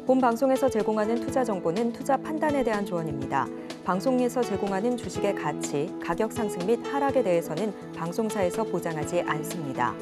본 방송에서 제공하는 투자 정보는 투자 판단에 대한 조언입니다. 방송에서 제공하는 주식의 가치, 가격 상승 및 하락에 대해서는 방송사에서 보장하지 않습니다.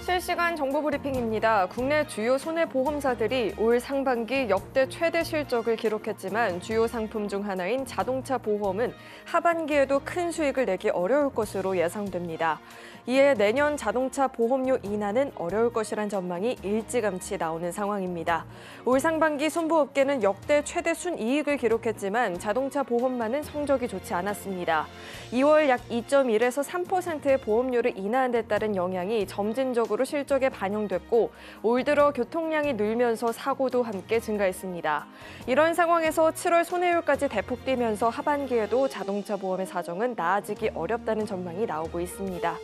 실시간 정보 브리핑입니다. 국내 주요 손해보험사들이 올 상반기 역대 최대 실적을 기록했지만 주요 상품 중 하나인 자동차 보험은 하반기에도 큰 수익을 내기 어려울 것으로 예상됩니다. 이에 내년 자동차 보험료 인하는 어려울 것이란 전망이 일찌감치 나오는 상황입니다. 올 상반기 손보업계는 역대 최대 순이익을 기록했지만 자동차 보험만은 성적이 좋지 않았습니다. 2월 약 2.1에서 3%의 보험료를 인하한 데 따른 영향이 점진적으로 실적에 반영됐고 올 들어 교통량이 늘면서 사고도 함께 증가했습니다. 이런 상황에서 7월 손해율까지 대폭 뛰면서 하반기에도 자동차 보험의 사정은 나아지기 어렵다는 전망이 나오고 있습니다.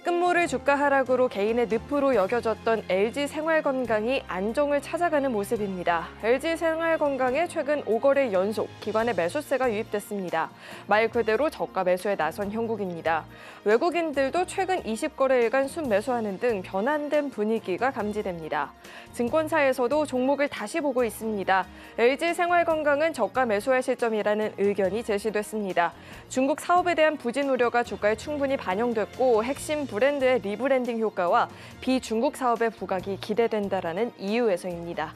끝모를 주가 하락으로 개인의 늪으로 여겨졌던 LG생활건강이 안정을 찾아가는 모습입니다. LG생활건강에 최근 5거래 연속 기관의 매수세가 유입됐습니다. 말 그대로 저가 매수에 나선 형국입니다. 외국인들도 최근 20거래일간 순매수하는 등 변환된 분위기가 감지됩니다. 증권사에서도 종목을 다시 보고 있습니다. LG생활건강은 저가 매수할 시점이라는 의견이 제시됐습니다. 중국 사업에 대한 부진 우려가 주가에 충분히 반영됐고 핵심 브랜드의 리브랜딩 효과와 비중국 사업의 부각이 기대된다라는 이유에서입니다.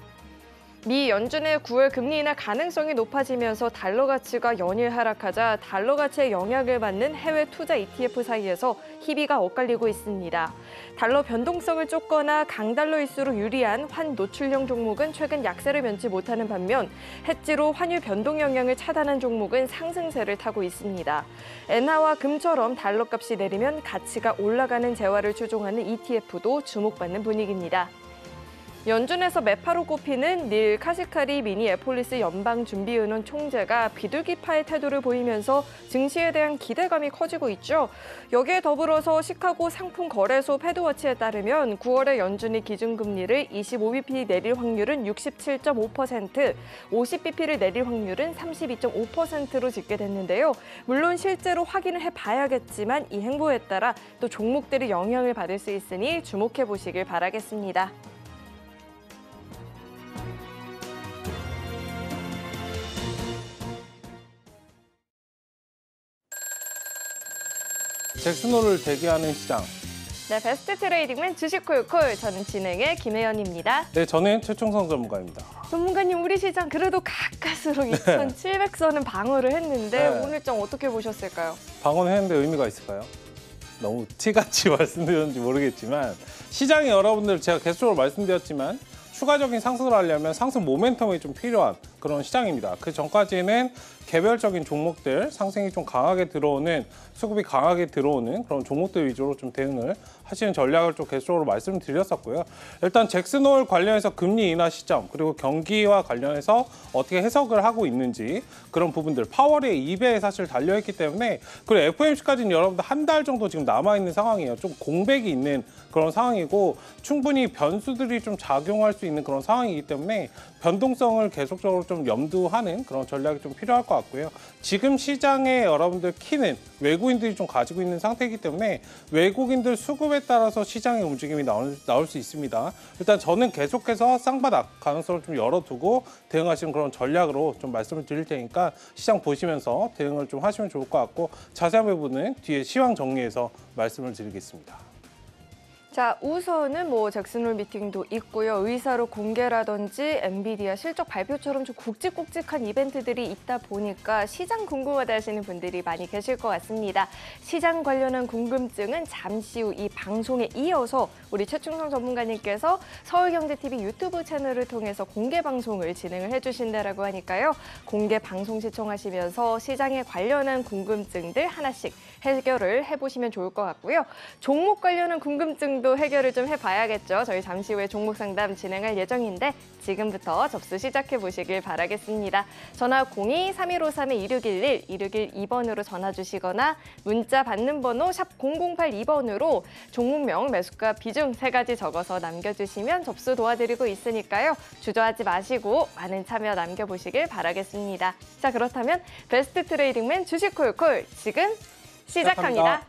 미 연준의 9월 금리 인하 가능성이 높아지면서 달러 가치가 연일 하락하자 달러 가치에 영향을 받는 해외 투자 ETF 사이에서 희비가 엇갈리고 있습니다. 달러 변동성을 쫓거나 강달러일수록 유리한 환 노출형 종목은 최근 약세를 면치 못하는 반면 해지로 환율 변동 영향을 차단한 종목은 상승세를 타고 있습니다. 엔화와 금처럼 달러 값이 내리면 가치가 올라가는 재화를 추종하는 ETF도 주목받는 분위기입니다. 연준에서 매파로 꼽히는 닐 카시카리 미니애폴리스 연방준비은행 총재가 비둘기파의 태도를 보이면서 증시에 대한 기대감이 커지고 있죠. 여기에 더불어서 시카고 상품거래소 패드워치에 따르면 9월에 연준이 기준금리를 25bp 내릴 확률은 67.5%, 50bp를 내릴 확률은 32.5%로 집계 됐는데요. 물론 실제로 확인을 해봐야겠지만 이 행보에 따라 또 종목들이 영향을 받을 수 있으니 주목해 보시길 바라겠습니다. 잭슨홀을 대기하는 시장. 네, 베스트 트레이딩맨 주식콜콜. 저는 진행의 김혜연입니다. 네, 저는 최충성 전문가입니다. 전문가님, 우리 시장 그래도 가까스로 2,700선은 방어를 했는데 오늘장 어떻게 보셨을까요? 방어했는데 의미가 있을까요? 너무 티같이 말씀드렸는지 모르겠지만 시장에 여러분들 제가 계속적으로 말씀드렸지만 추가적인 상승을 하려면 상승 모멘텀이 좀 필요한 그런 시장입니다. 그 전까지는 개별적인 종목들, 상승이 좀 강하게 들어오는, 수급이 강하게 들어오는 그런 종목들 위주로 좀 대응을 하시는 전략을 좀 계속적으로 말씀을 드렸었고요. 일단 잭슨홀 관련해서 금리 인하 시점, 그리고 경기와 관련해서 어떻게 해석을 하고 있는지 그런 부분들, 파월의 2배에 사실 달려있기 때문에 그리고 FOMC까지는 여러분들 한 달 정도 지금 남아있는 상황이에요. 좀 공백이 있는 그런 상황이고 충분히 변수들이 좀 작용할 수 있는 그런 상황이기 때문에 변동성을 계속적으로 좀 염두하는 그런 전략이 좀 필요할 것 같고요. 지금 시장에 여러분들 키는 외국인들이 좀 가지고 있는 상태이기 때문에 외국인들 수급에 따라서 시장의 움직임이 나올 수 있습니다. 일단 저는 계속해서 쌍바닥 가능성을 좀 열어두고 대응하시는 그런 전략으로 좀 말씀을 드릴 테니까 시장 보시면서 대응을 좀 하시면 좋을 것 같고 자세한 부분은 뒤에 시황 정리해서 말씀을 드리겠습니다. 자, 우선은 잭슨홀 미팅도 있고요. 의사로 공개라든지 엔비디아 실적 발표처럼 좀 굵직굵직한 이벤트들이 있다 보니까 시장 궁금하다 하시는 분들이 많이 계실 것 같습니다. 시장 관련한 궁금증은 잠시 후 이 방송에 이어서 우리 최충성 전문가님께서 서울경제TV 유튜브 채널을 통해서 공개 방송을 진행을 해주신다라고 하니까요. 공개 방송 시청하시면서 시장에 관련한 궁금증들 하나씩 해결을 해보시면 좋을 것 같고요. 종목 관련한 궁금증도 해결을 좀 해봐야겠죠. 저희 잠시 후에 종목 상담 진행할 예정인데 지금부터 접수 시작해 보시길 바라겠습니다. 전화 02-3153-2611, 2612번으로 전화 주시거나 문자 받는 번호 샵 0082번으로 종목명, 매수가, 비중 3가지 적어서 남겨주시면 접수 도와드리고 있으니까요. 주저하지 마시고 많은 참여 남겨보시길 바라겠습니다. 자, 그렇다면 베스트 트레이딩맨 주식콜콜 지금 시작합니다.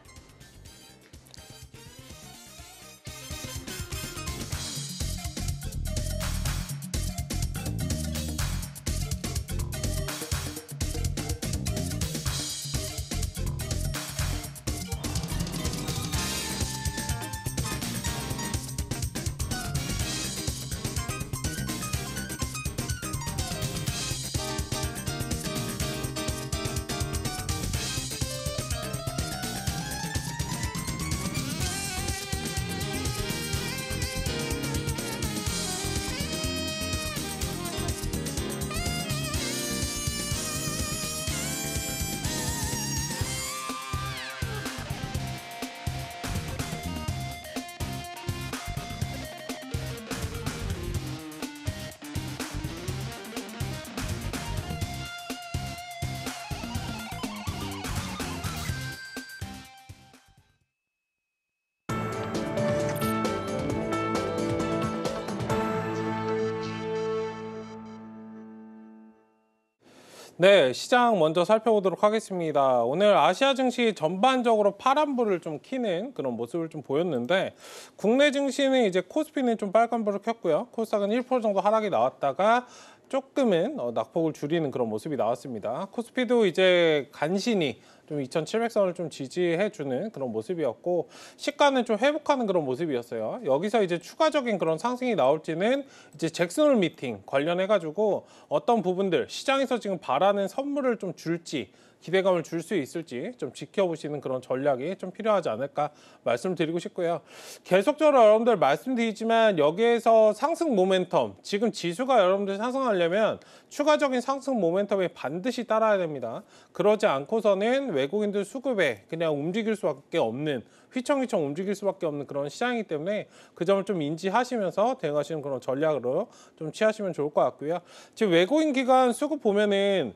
네, 시장 먼저 살펴보도록 하겠습니다. 오늘 아시아 증시 전반적으로 파란불을 좀 켜는 그런 모습을 좀 보였는데 국내 증시는 이제 코스피는 좀 빨간불을 켰고요. 코스닥은 1% 정도 하락이 나왔다가 조금은 낙폭을 줄이는 그런 모습이 나왔습니다. 코스피도 이제 간신히 좀 2,700선을 좀 지지해주는 그런 모습이었고 시가는 좀 회복하는 그런 모습이었어요. 여기서 이제 추가적인 그런 상승이 나올지는 이제 잭슨홀 미팅 관련해가지고 어떤 부분들 시장에서 지금 바라는 선물을 좀 줄지 기대감을 줄 수 있을지 좀 지켜보시는 그런 전략이 좀 필요하지 않을까 말씀드리고 싶고요. 계속적으로 여러분들 말씀드리지만 여기에서 상승 모멘텀, 지금 지수가 여러분들 상승하려면 추가적인 상승 모멘텀에 반드시 따라야 됩니다. 그러지 않고서는 외국인들 수급에 그냥 움직일 수밖에 없는 휘청휘청 움직일 수밖에 없는 그런 시장이기 때문에 그 점을 좀 인지하시면서 대응하시는 그런 전략으로 좀 취하시면 좋을 것 같고요. 지금 외국인 기관 수급 보면은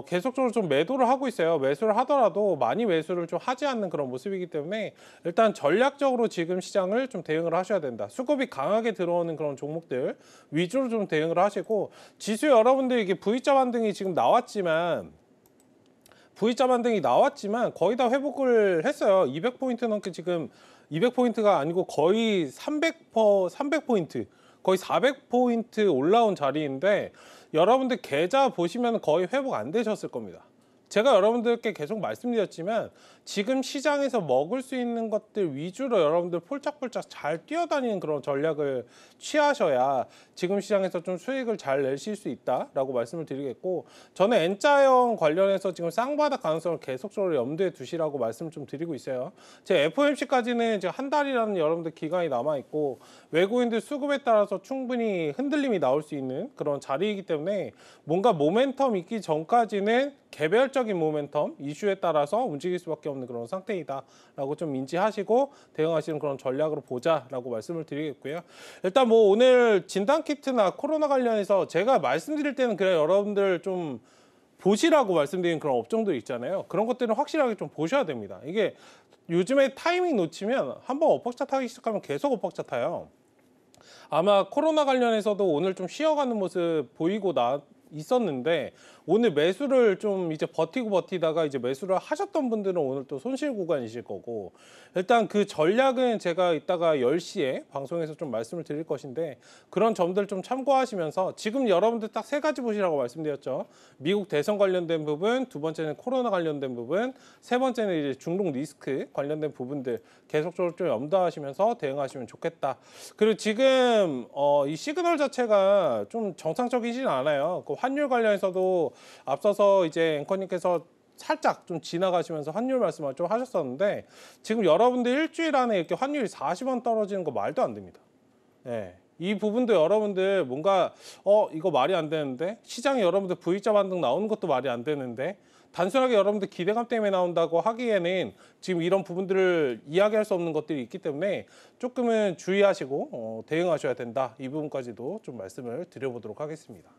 계속적으로 좀 매도를 하고 있어요. 매수를 하더라도 많이 매수를 좀 하지 않는 그런 모습이기 때문에 일단 전략적으로 지금 시장을 좀 대응을 하셔야 된다. 수급이 강하게 들어오는 그런 종목들 위주로 좀 대응을 하시고 지수 여러분들 이게 V자 반등이 지금 나왔지만 V자 반등이 나왔지만 거의 다 회복을 했어요. 200포인트 넘게 지금 200포인트가 아니고 거의 300포인트, 거의 400포인트 올라온 자리인데 여러분들 계좌 보시면 거의 회복 안 되셨을 겁니다. 제가 여러분들께 계속 말씀드렸지만 지금 시장에서 먹을 수 있는 것들 위주로 여러분들 폴짝폴짝 잘 뛰어다니는 그런 전략을 취하셔야 지금 시장에서 좀 수익을 잘 내실 수 있다라고 말씀을 드리겠고 저는 N자형 관련해서 지금 쌍바닥 가능성을 계속적으로 염두에 두시라고 말씀을 좀 드리고 있어요. 제 FOMC까지는 이제 한 달이라는 여러분들 기간이 남아있고 외국인들 수급에 따라서 충분히 흔들림이 나올 수 있는 그런 자리이기 때문에 뭔가 모멘텀 있기 전까지는 개별적인 모멘텀, 이슈에 따라서 움직일 수밖에 없는 그런 상태이다라고 좀 인지하시고 대응하시는 그런 전략으로 보자라고 말씀을 드리겠고요. 일단 뭐 오늘 진단키트나 코로나 관련해서 제가 말씀드릴 때는 그래 여러분들 좀 보시라고 말씀드린 그런 업종들 있잖아요. 그런 것들은 확실하게 좀 보셔야 됩니다. 이게 요즘에 타이밍 놓치면 한번 엇박자 타기 시작하면 계속 엇박자 타요. 아마 코로나 관련해서도 오늘 좀 쉬어가는 모습 보이고 있었는데 오늘 매수를 좀 이제 버티다가 이제 매수를 하셨던 분들은 오늘 또 손실 구간이실 거고 일단 그 전략은 제가 이따가 10시에 방송에서 좀 말씀을 드릴 것인데 그런 점들 좀 참고하시면서 지금 여러분들 딱 세 가지 보시라고 말씀드렸죠. 미국 대선 관련된 부분, 두 번째는 코로나 관련된 부분, 세 번째는 이제 중동 리스크 관련된 부분들 계속적으로 좀 염두하시면서 대응하시면 좋겠다. 그리고 지금 이 시그널 자체가 좀 정상적이진 않아요. 그 환율 관련해서도 앞서서 이제 앵커님께서 살짝 좀 지나가시면서 환율 말씀을 좀 하셨었는데 지금 여러분들 일주일 안에 이렇게 환율이 40원 떨어지는 거 말도 안 됩니다. 네. 이 부분도 여러분들 뭔가 이거 말이 안 되는데 시장에 여러분들 V자 반등 나오는 것도 말이 안 되는데 단순하게 여러분들 기대감 때문에 나온다고 하기에는 지금 이런 부분들을 이야기할 수 없는 것들이 있기 때문에 조금은 주의하시고 대응하셔야 된다. 이 부분까지도 좀 말씀을 드려보도록 하겠습니다.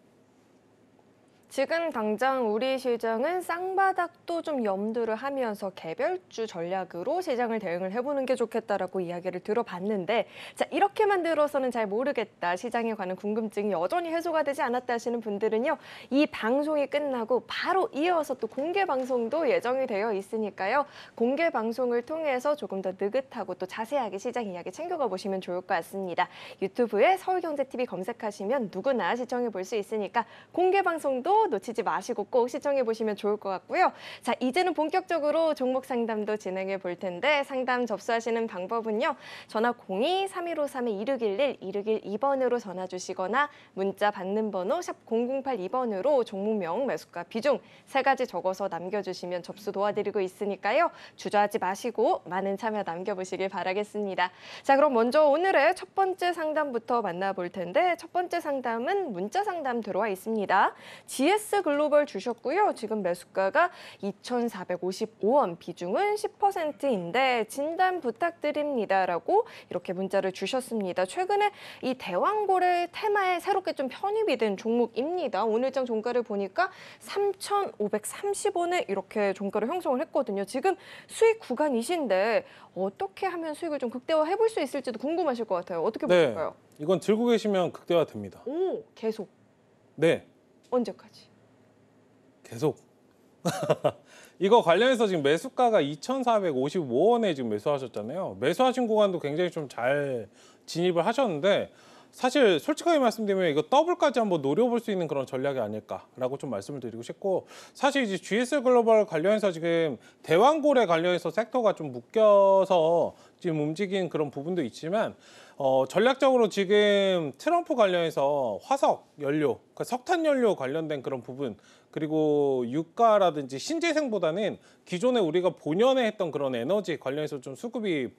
지금 당장 우리 시장은 쌍바닥도 좀 염두를 하면서 개별주 전략으로 시장을 대응을 해보는 게 좋겠다라고 이야기를 들어봤는데 자 이렇게 만들어서는 잘 모르겠다. 시장에 관한 궁금증이 여전히 해소가 되지 않았다 하시는 분들은요. 이 방송이 끝나고 바로 이어서 또 공개 방송도 예정이 되어 있으니까요. 공개 방송을 통해서 조금 더 느긋하고 또 자세하게 시장 이야기 챙겨가 보시면 좋을 것 같습니다. 유튜브에 서울경제TV 검색하시면 누구나 시청해 볼 수 있으니까 공개 방송도 놓치지 마시고 꼭 시청해 보시면 좋을 것 같고요. 자, 이제는 본격적으로 종목 상담도 진행해 볼 텐데 상담 접수하시는 방법은요. 전화 02-3153-2611, 2612번으로 전화 주시거나 문자 받는 번호 샵 0082번으로 종목명, 매수가, 비중 세 가지 적어서 남겨주시면 접수 도와드리고 있으니까요. 주저하지 마시고 많은 참여 남겨보시길 바라겠습니다. 자, 그럼 먼저 오늘의 첫 번째 상담부터 만나볼 텐데 첫 번째 상담은 문자 상담 들어와 있습니다. GS 글로벌 주셨고요. 지금 매수가가 2,455원, 비중은 10%인데 진단 부탁드립니다라고 이렇게 문자를 주셨습니다. 최근에 이 대왕고래 테마에 새롭게 좀 편입이 된 종목입니다. 오늘장 종가를 보니까 3,530원에 이렇게 종가를 형성을 했거든요. 지금 수익 구간이신데 어떻게 하면 수익을 좀 극대화해 볼 수 있을지도 궁금하실 것 같아요. 어떻게 보실까요? 이건 들고 계시면 극대화 됩니다. 오, 계속. 네. 언제까지? 계속 이거 관련해서 지금 매수가가 2,455원에 지금 매수하셨잖아요. 매수하신 구간도 굉장히 좀 잘 진입을 하셨는데 사실 솔직하게 말씀드리면 이거 더블까지 한번 노려볼 수 있는 그런 전략이 아닐까라고 좀 말씀을 드리고 싶고, 사실 이제 GS 글로벌 관련해서 지금 대왕고래 관련해서 섹터가 좀 묶여서 지금 움직인 그런 부분도 있지만 전략적으로 지금 트럼프 관련해서 화석 연료, 그러니까 석탄 연료 관련된 그런 부분, 그리고 유가라든지 신재생보다는 기존에 우리가 본연에 했던 그런 에너지 관련해서 좀 수급이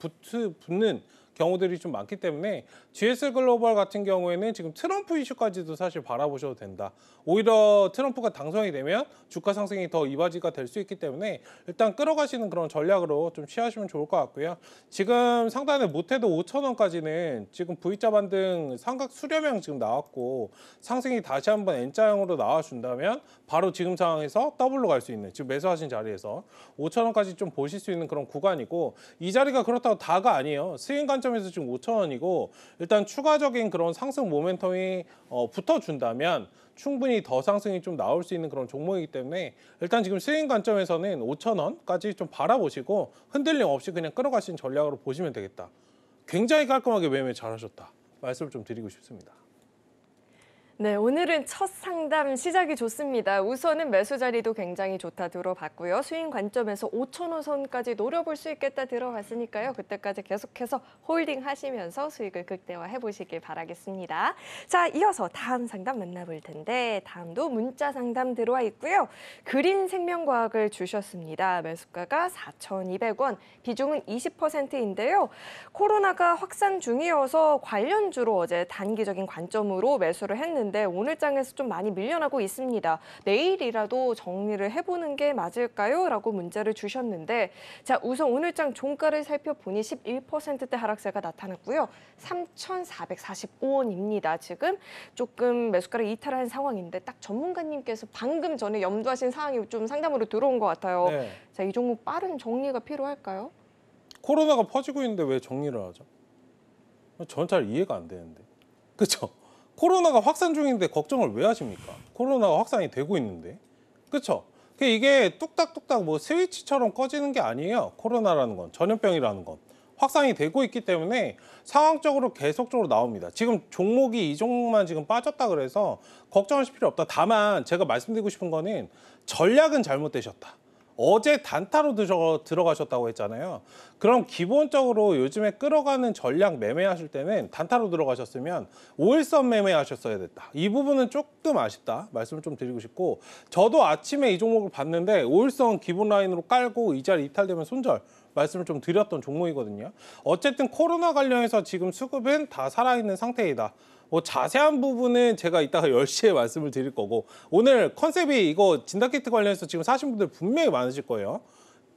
붙는 경우들이 좀 많기 때문에 GS 글로벌 같은 경우에는 지금 트럼프 이슈까지도 사실 바라보셔도 된다. 오히려 트럼프가 당선이 되면 주가 상승이 더 이바지가 될 수 있기 때문에 일단 끌어가시는 그런 전략으로 좀 취하시면 좋을 것 같고요. 지금 상단에 못해도 5,000원까지는 지금 V자 반등 삼각 수렴형 지금 나왔고, 상승이 다시 한번 N자형으로 나와준다면 바로 지금 상황에서 더블로 갈 수 있는, 지금 매수하신 자리에서 5,000원까지 좀 보실 수 있는 그런 구간이고, 이 자리가 그렇다고 다가 아니에요. 스윙 관점에서 지금 5,000원이고 일단 추가적인 그런 상승 모멘텀이 붙어준다면 충분히 더 상승이 좀 나올 수 있는 그런 종목이기 때문에 일단 지금 스윙 관점에서는 5,000원까지 좀 바라보시고 흔들림 없이 그냥 끌어가신 전략으로 보시면 되겠다. 굉장히 깔끔하게 매매 잘하셨다 말씀을 좀 드리고 싶습니다. 네, 오늘은 첫 상담 시작이 좋습니다. 우선은 매수 자리도 굉장히 좋다 들어봤고요. 스윙 관점에서 5,000원 선까지 노려볼 수 있겠다 들어갔으니까요. 그때까지 계속해서 홀딩 하시면서 수익을 극대화해 보시길 바라겠습니다. 자, 이어서 다음 상담 만나볼 텐데 다음도 문자 상담 들어와 있고요. 그린 생명과학을 주셨습니다. 매수가가 4,200원, 비중은 20%인데요. 코로나가 확산 중이어서 관련주로 어제 단기적인 관점으로 매수를 했는데 오늘 장에서 좀 많이 밀려나고 있습니다. 내일이라도 정리를 해보는 게 맞을까요? 라고 문자를 주셨는데, 자, 우선 오늘 장 종가를 살펴보니 11%대 하락세가 나타났고요. 3,445원입니다. 지금 조금 매수가를 이탈한 상황인데 딱 전문가님께서 방금 전에 염두하신 상황이 좀 상담으로 들어온 것 같아요. 네. 자, 이 종목 빠른 정리가 필요할까요? 코로나가 퍼지고 있는데 왜 정리를 하죠? 저는 잘 이해가 안 되는데. 그렇죠? 코로나가 확산 중인데 걱정을 왜 하십니까? 코로나가 확산이 되고 있는데. 그렇죠? 이게 뚝딱뚝딱 뭐 스위치처럼 꺼지는 게 아니에요. 코로나라는 건, 전염병이라는 건. 확산이 되고 있기 때문에 상황적으로 계속적으로 나옵니다. 지금 종목이 이 종목만 지금 빠졌다 그래서 걱정하실 필요 없다. 다만 제가 말씀드리고 싶은 거는 전략은 잘못되셨다. 어제 단타로 들어가셨다고 했잖아요. 그럼 기본적으로 요즘에 끌어가는 전략 매매하실 때는 단타로 들어가셨으면 5일선 매매하셨어야 됐다. 이 부분은 조금 아쉽다 말씀을 좀 드리고 싶고, 저도 아침에 이 종목을 봤는데 5일선 기본 라인으로 깔고 이 자리 이탈되면 손절 말씀을 좀 드렸던 종목이거든요. 어쨌든 코로나 관련해서 지금 수급은 다 살아있는 상태이다. 뭐 자세한 부분은 제가 이따가 10시에 말씀을 드릴 거고, 오늘 컨셉이 이거 진단키트 관련해서 지금 사신 분들 분명히 많으실 거예요.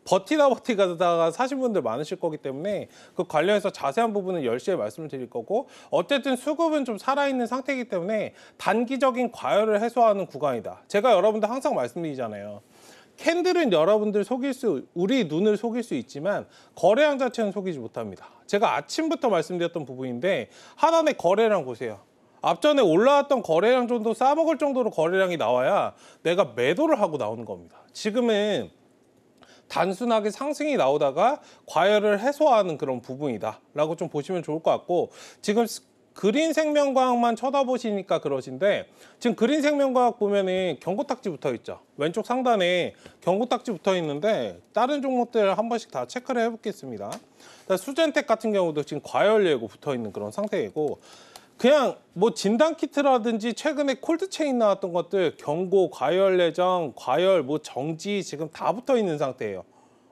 버티다가 사신 분들 많으실 거기 때문에 그 관련해서 자세한 부분은 10시에 말씀을 드릴 거고, 어쨌든 수급은 좀 살아있는 상태이기 때문에 단기적인 과열을 해소하는 구간이다. 제가 여러분들 항상 말씀드리잖아요. 캔들은 여러분들 우리 눈을 속일 수 있지만 거래량 자체는 속이지 못합니다. 제가 아침부터 말씀드렸던 부분인데 하단에 거래량 보세요. 앞전에 올라왔던 거래량 정도 싸먹을 정도로 거래량이 나와야 내가 매도를 하고 나오는 겁니다. 지금은 단순하게 상승이 나오다가 과열을 해소하는 그런 부분이다 라고 좀 보시면 좋을 것 같고, 지금 그린 생명과학만 쳐다보시니까 그러신데 지금 그린 생명과학 보면은 경고딱지 붙어 있죠. 왼쪽 상단에 경고딱지 붙어 있는데 다른 종목들 한 번씩 다 체크를 해보겠습니다. 수젠텍 같은 경우도 지금 과열 예고 붙어 있는 그런 상태이고, 그냥 뭐 진단키트라든지 최근에 콜드체인 나왔던 것들 경고, 과열 예정, 과열 뭐 정지 지금 다 붙어 있는 상태예요.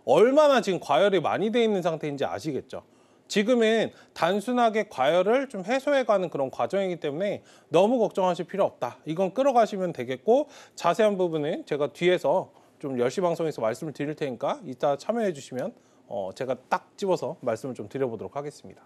얼마나 지금 과열이 많이 돼 있는 상태인지 아시겠죠? 지금은 단순하게 과열을 좀 해소해가는 그런 과정이기 때문에 너무 걱정하실 필요 없다. 이건 끌어가시면 되겠고, 자세한 부분은 제가 뒤에서 좀 10시 방송에서 말씀을 드릴 테니까 이따 참여해 주시면 제가 딱 집어서 말씀을 좀 드려보도록 하겠습니다.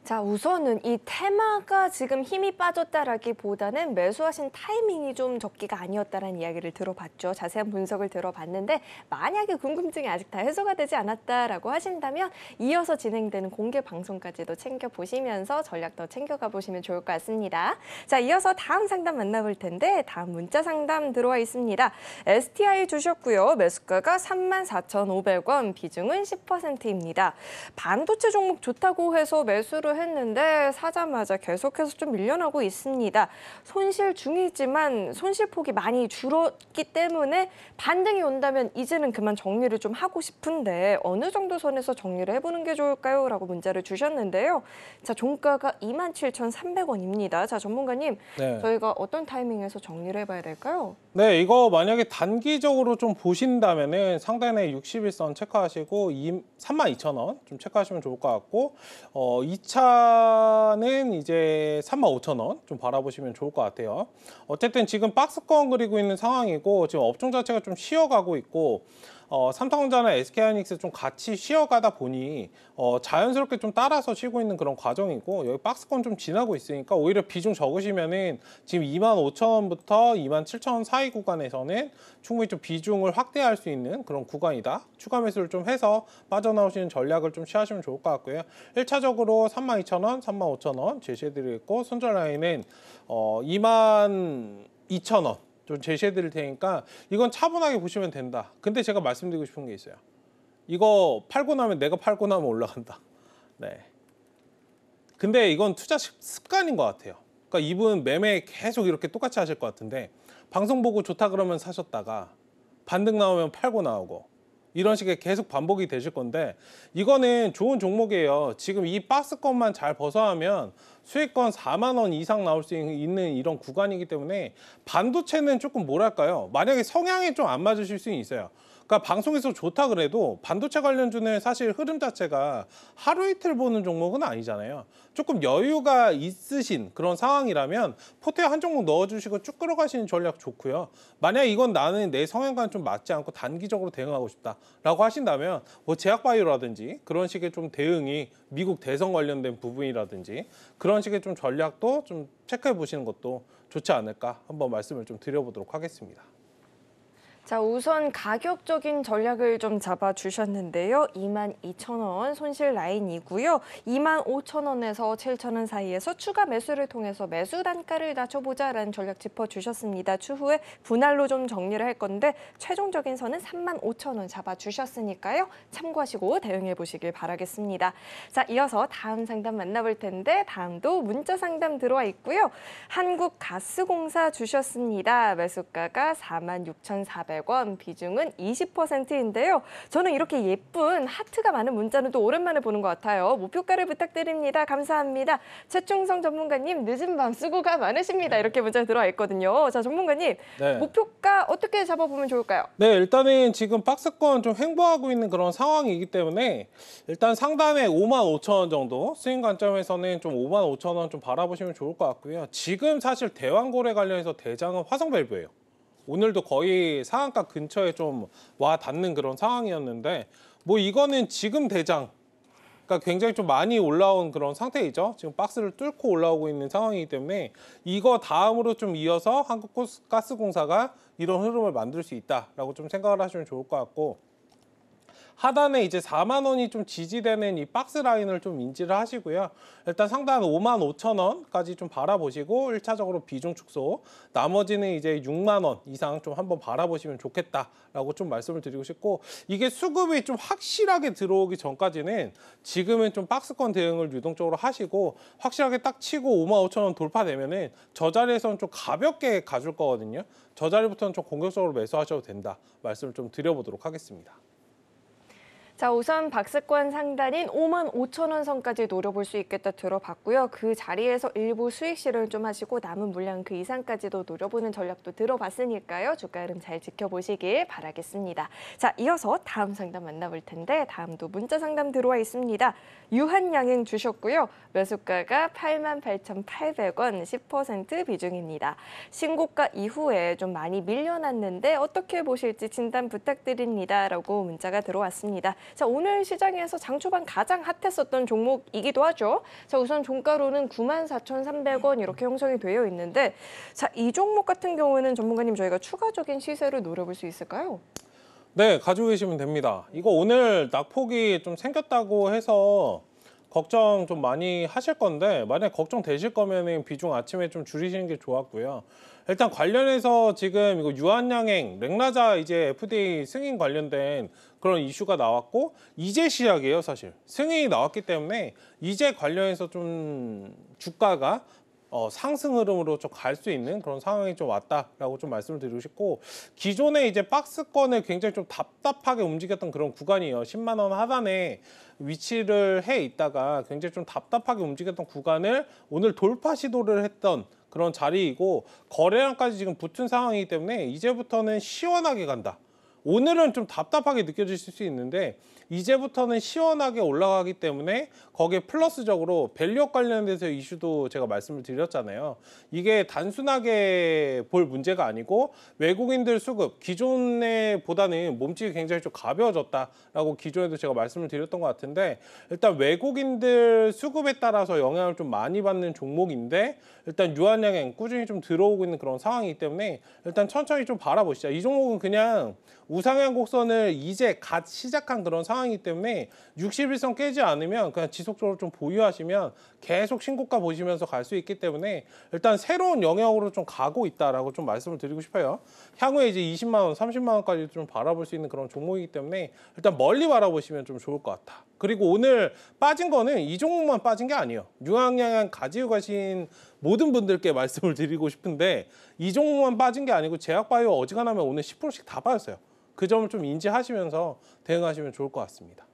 자, 우선은 이 테마가 지금 힘이 빠졌다라기보다는 매수하신 타이밍이 좀 적기가 아니었다라는 이야기를 들어봤죠. 자세한 분석을 들어봤는데 만약에 궁금증이 아직 다 해소가 되지 않았다라고 하신다면 이어서 진행되는 공개 방송까지도 챙겨보시면서 전략 더 챙겨가 보시면 좋을 것 같습니다. 자, 이어서 다음 상담 만나볼 텐데 다음 문자 상담 들어와 있습니다. STI 주셨고요. 매수가가 34,500원, 비중은 10%입니다. 반도체 종목 좋다고 해서 매수를 했는데 사자마자 계속해서 좀 밀려나고 있습니다. 손실 중이지만 손실폭이 많이 줄었기 때문에 반등이 온다면 이제는 그만 정리를 좀 하고 싶은데 어느 정도 선에서 정리를 해보는 게 좋을까요? 라고 문자를 주셨는데요. 자, 종가가 27,300원입니다. 자, 전문가님, 네. 저희가 어떤 타이밍에서 정리를 해봐야 될까요? 네, 이거 만약에 단기적으로 좀 보신다면은 상단에 60일선 체크하시고 32,000원 좀 체크하시면 좋을 것 같고 2차는 이제 35,000원 좀 바라보시면 좋을 것 같아요. 어쨌든 지금 박스권 그리고 있는 상황이고 지금 업종 자체가 좀 쉬어가고 있고 삼성전자나 SK하이닉스 좀 같이 쉬어가다 보니 자연스럽게 좀 따라서 쉬고 있는 그런 과정이고 여기 박스권 좀 지나고 있으니까 오히려 비중 적으시면은 지금 25,000원부터 27,000원 사이 구간에서는 충분히 좀 비중을 확대할 수 있는 그런 구간이다. 추가 매수를 좀 해서 빠져나오시는 전략을 좀 취하시면 좋을 것 같고요. 1차적으로 32,000원, 35,000원 제시해드리고 손절 라인은 22,000원 좀 제시해 드릴 테니까 이건 차분하게 보시면 된다. 근데 제가 말씀드리고 싶은 게 있어요. 이거 팔고 나면 내가 팔고 나면 올라간다. 네. 근데 이건 투자 습관인 것 같아요. 그러니까 이분 매매 계속 이렇게 똑같이 하실 것 같은데 방송 보고 좋다 그러면 사셨다가 반등 나오면 팔고 나오고 이런 식의 계속 반복이 되실 건데 이거는 좋은 종목이에요. 지금 이 박스권만 잘 벗어나면 수익권 4만 원 이상 나올 수 있는 이런 구간이기 때문에 반도체는 조금 뭐랄까요? 만약에 성향이 좀 안 맞으실 수는 있어요. 그러니까 방송에서 좋다 그래도 반도체 관련주는 사실 흐름 자체가 하루 이틀 보는 종목은 아니잖아요. 조금 여유가 있으신 그런 상황이라면 포트에 한 종목 넣어주시고 쭉 끌어가시는 전략 좋고요. 만약 이건 나는 내 성향과는 좀 맞지 않고 단기적으로 대응하고 싶다라고 하신다면 뭐 제약바이오라든지 그런 식의 좀 대응이 미국 대선 관련된 부분이라든지 그런 식의 좀 전략도 좀 체크해 보시는 것도 좋지 않을까 한번 말씀을 좀 드려보도록 하겠습니다. 자, 우선 가격적인 전략을 좀 잡아주셨는데요. 22,000원 손실 라인이고요. 25,000원에서 7,000원 사이에서 추가 매수를 통해서 매수 단가를 낮춰보자라는 전략 짚어주셨습니다. 추후에 분할로 좀 정리를 할 건데 최종적인 선은 35,000원 잡아주셨으니까요. 참고하시고 대응해보시길 바라겠습니다. 자, 이어서 다음 상담 만나볼 텐데 다음도 문자 상담 들어와 있고요. 한국가스공사 주셨습니다. 매수가가 46,400원. 비중은 20%인데요. 저는 이렇게 예쁜 하트가 많은 문자는 또 오랜만에 보는 것 같아요. 목표가를 부탁드립니다. 감사합니다. 최충성 전문가님 늦은 밤 수고가 많으십니다. 이렇게 문자 들어와 있거든요. 자, 전문가님 네. 목표가 어떻게 잡아보면 좋을까요? 네, 일단은 지금 박스권 좀 횡보하고 있는 그런 상황이기 때문에 일단 상단에 55,000원 정도 스윙 관점에서는 좀 55,000원 좀 바라보시면 좋을 것 같고요. 지금 사실 대왕고래 관련해서 대장은 화성밸브예요. 오늘도 거의 상한가 근처에 좀 와 닿는 그런 상황이었는데 뭐 이거는 지금 대장 그러니까 굉장히 좀 많이 올라온 그런 상태이죠. 지금 박스를 뚫고 올라오고 있는 상황이기 때문에 이거 다음으로 좀 이어서 한국가스공사가 이런 흐름을 만들 수 있다라고 좀 생각을 하시면 좋을 것 같고 하단에 이제 4만 원이 좀 지지되는 이 박스 라인을 좀 인지를 하시고요. 일단 상단 55,000원까지 좀 바라보시고 1차적으로 비중 축소, 나머지는 이제 6만 원 이상 좀 한번 바라보시면 좋겠다라고 좀 말씀을 드리고 싶고 이게 수급이 좀 확실하게 들어오기 전까지는 지금은 좀 박스권 대응을 유동적으로 하시고 확실하게 딱 치고 55,000원 돌파되면은 저 자리에서는 좀 가볍게 가줄 거거든요. 저 자리부터는 좀 공격적으로 매수하셔도 된다 말씀을 좀 드려보도록 하겠습니다. 자, 우선 박스권 상단인 55,000원 선까지 노려볼 수 있겠다 들어봤고요. 그 자리에서 일부 수익 실현 좀 하시고 남은 물량 그 이상까지도 노려보는 전략도 들어봤으니까요. 주가 흐름 잘 지켜보시길 바라겠습니다. 자, 이어서 다음 상담 만나볼 텐데 다음도 문자 상담 들어와 있습니다. 유한양행 주셨고요. 매수가가 88,800원, 10% 비중입니다. 신고가 이후에 좀 많이 밀려났는데 어떻게 보실지 진단 부탁드립니다. 라고 문자가 들어왔습니다. 자, 오늘 시장에서 장 초반 가장 핫했었던 종목이기도 하죠. 자, 우선 종가로는 94,300원 이렇게 형성이 되어 있는데, 자, 이 종목 같은 경우에는 전문가님 저희가 추가적인 시세를 노려볼 수 있을까요? 네, 가지고 계시면 됩니다. 이거 오늘 낙폭이 좀 생겼다고 해서 걱정 좀 많이 하실 건데, 만약에 걱정되실 거면 비중 아침에 좀 줄이시는 게 좋았고요. 일단 관련해서 지금 이거 유한양행, 렉나자 이제 FDA 승인 관련된 그런 이슈가 나왔고, 이제 시작이에요, 사실. 승인이 나왔기 때문에 이제 관련해서 좀 주가가 상승 흐름으로 좀 갈 수 있는 그런 상황이 좀 왔다라고 좀 말씀을 드리고 싶고, 기존에 이제 박스권을 굉장히 좀 답답하게 움직였던 그런 구간이에요. 10만 원 하단에 위치를 해 있다가 굉장히 좀 답답하게 움직였던 구간을 오늘 돌파 시도를 했던 그런 자리이고, 거래량까지 지금 붙은 상황이기 때문에 이제부터는 시원하게 간다. 오늘은 좀 답답하게 느껴질 수 있는데 이제부터는 시원하게 올라가기 때문에 거기에 플러스적으로 밸류업 관련돼서 이슈도 제가 말씀을 드렸잖아요. 이게 단순하게 볼 문제가 아니고 외국인들 수급, 기존에 보다는 몸집이 굉장히 좀 가벼워졌다라고 기존에도 제가 말씀을 드렸던 것 같은데, 일단 외국인들 수급에 따라서 영향을 좀 많이 받는 종목인데, 일단 유한양행 꾸준히 좀 들어오고 있는 그런 상황이기 때문에 일단 천천히 좀 바라보시죠. 이 종목은 그냥 우상향 곡선을 이제 갓 시작한 그런 상황이기 때문에 61선 깨지 않으면 그냥 지속적으로 좀 보유하시면 계속 신고가 보시면서 갈 수 있기 때문에 일단 새로운 영역으로 좀 가고 있다라고 좀 말씀을 드리고 싶어요. 향후에 이제 20만 원, 30만 원까지 좀 바라볼 수 있는 그런 종목이기 때문에 일단 멀리 바라보시면 좀 좋을 것 같다. 그리고 오늘 빠진 거는 이 종목만 빠진 게 아니에요. 유한양행 가지고 가신 모든 분들께 말씀을 드리고 싶은데, 이 종목만 빠진 게 아니고 제약바이오 어지간하면 오늘 10%씩 다 빠졌어요. 그 점을 좀 인지하시면서 대응하시면 좋을 것 같습니다.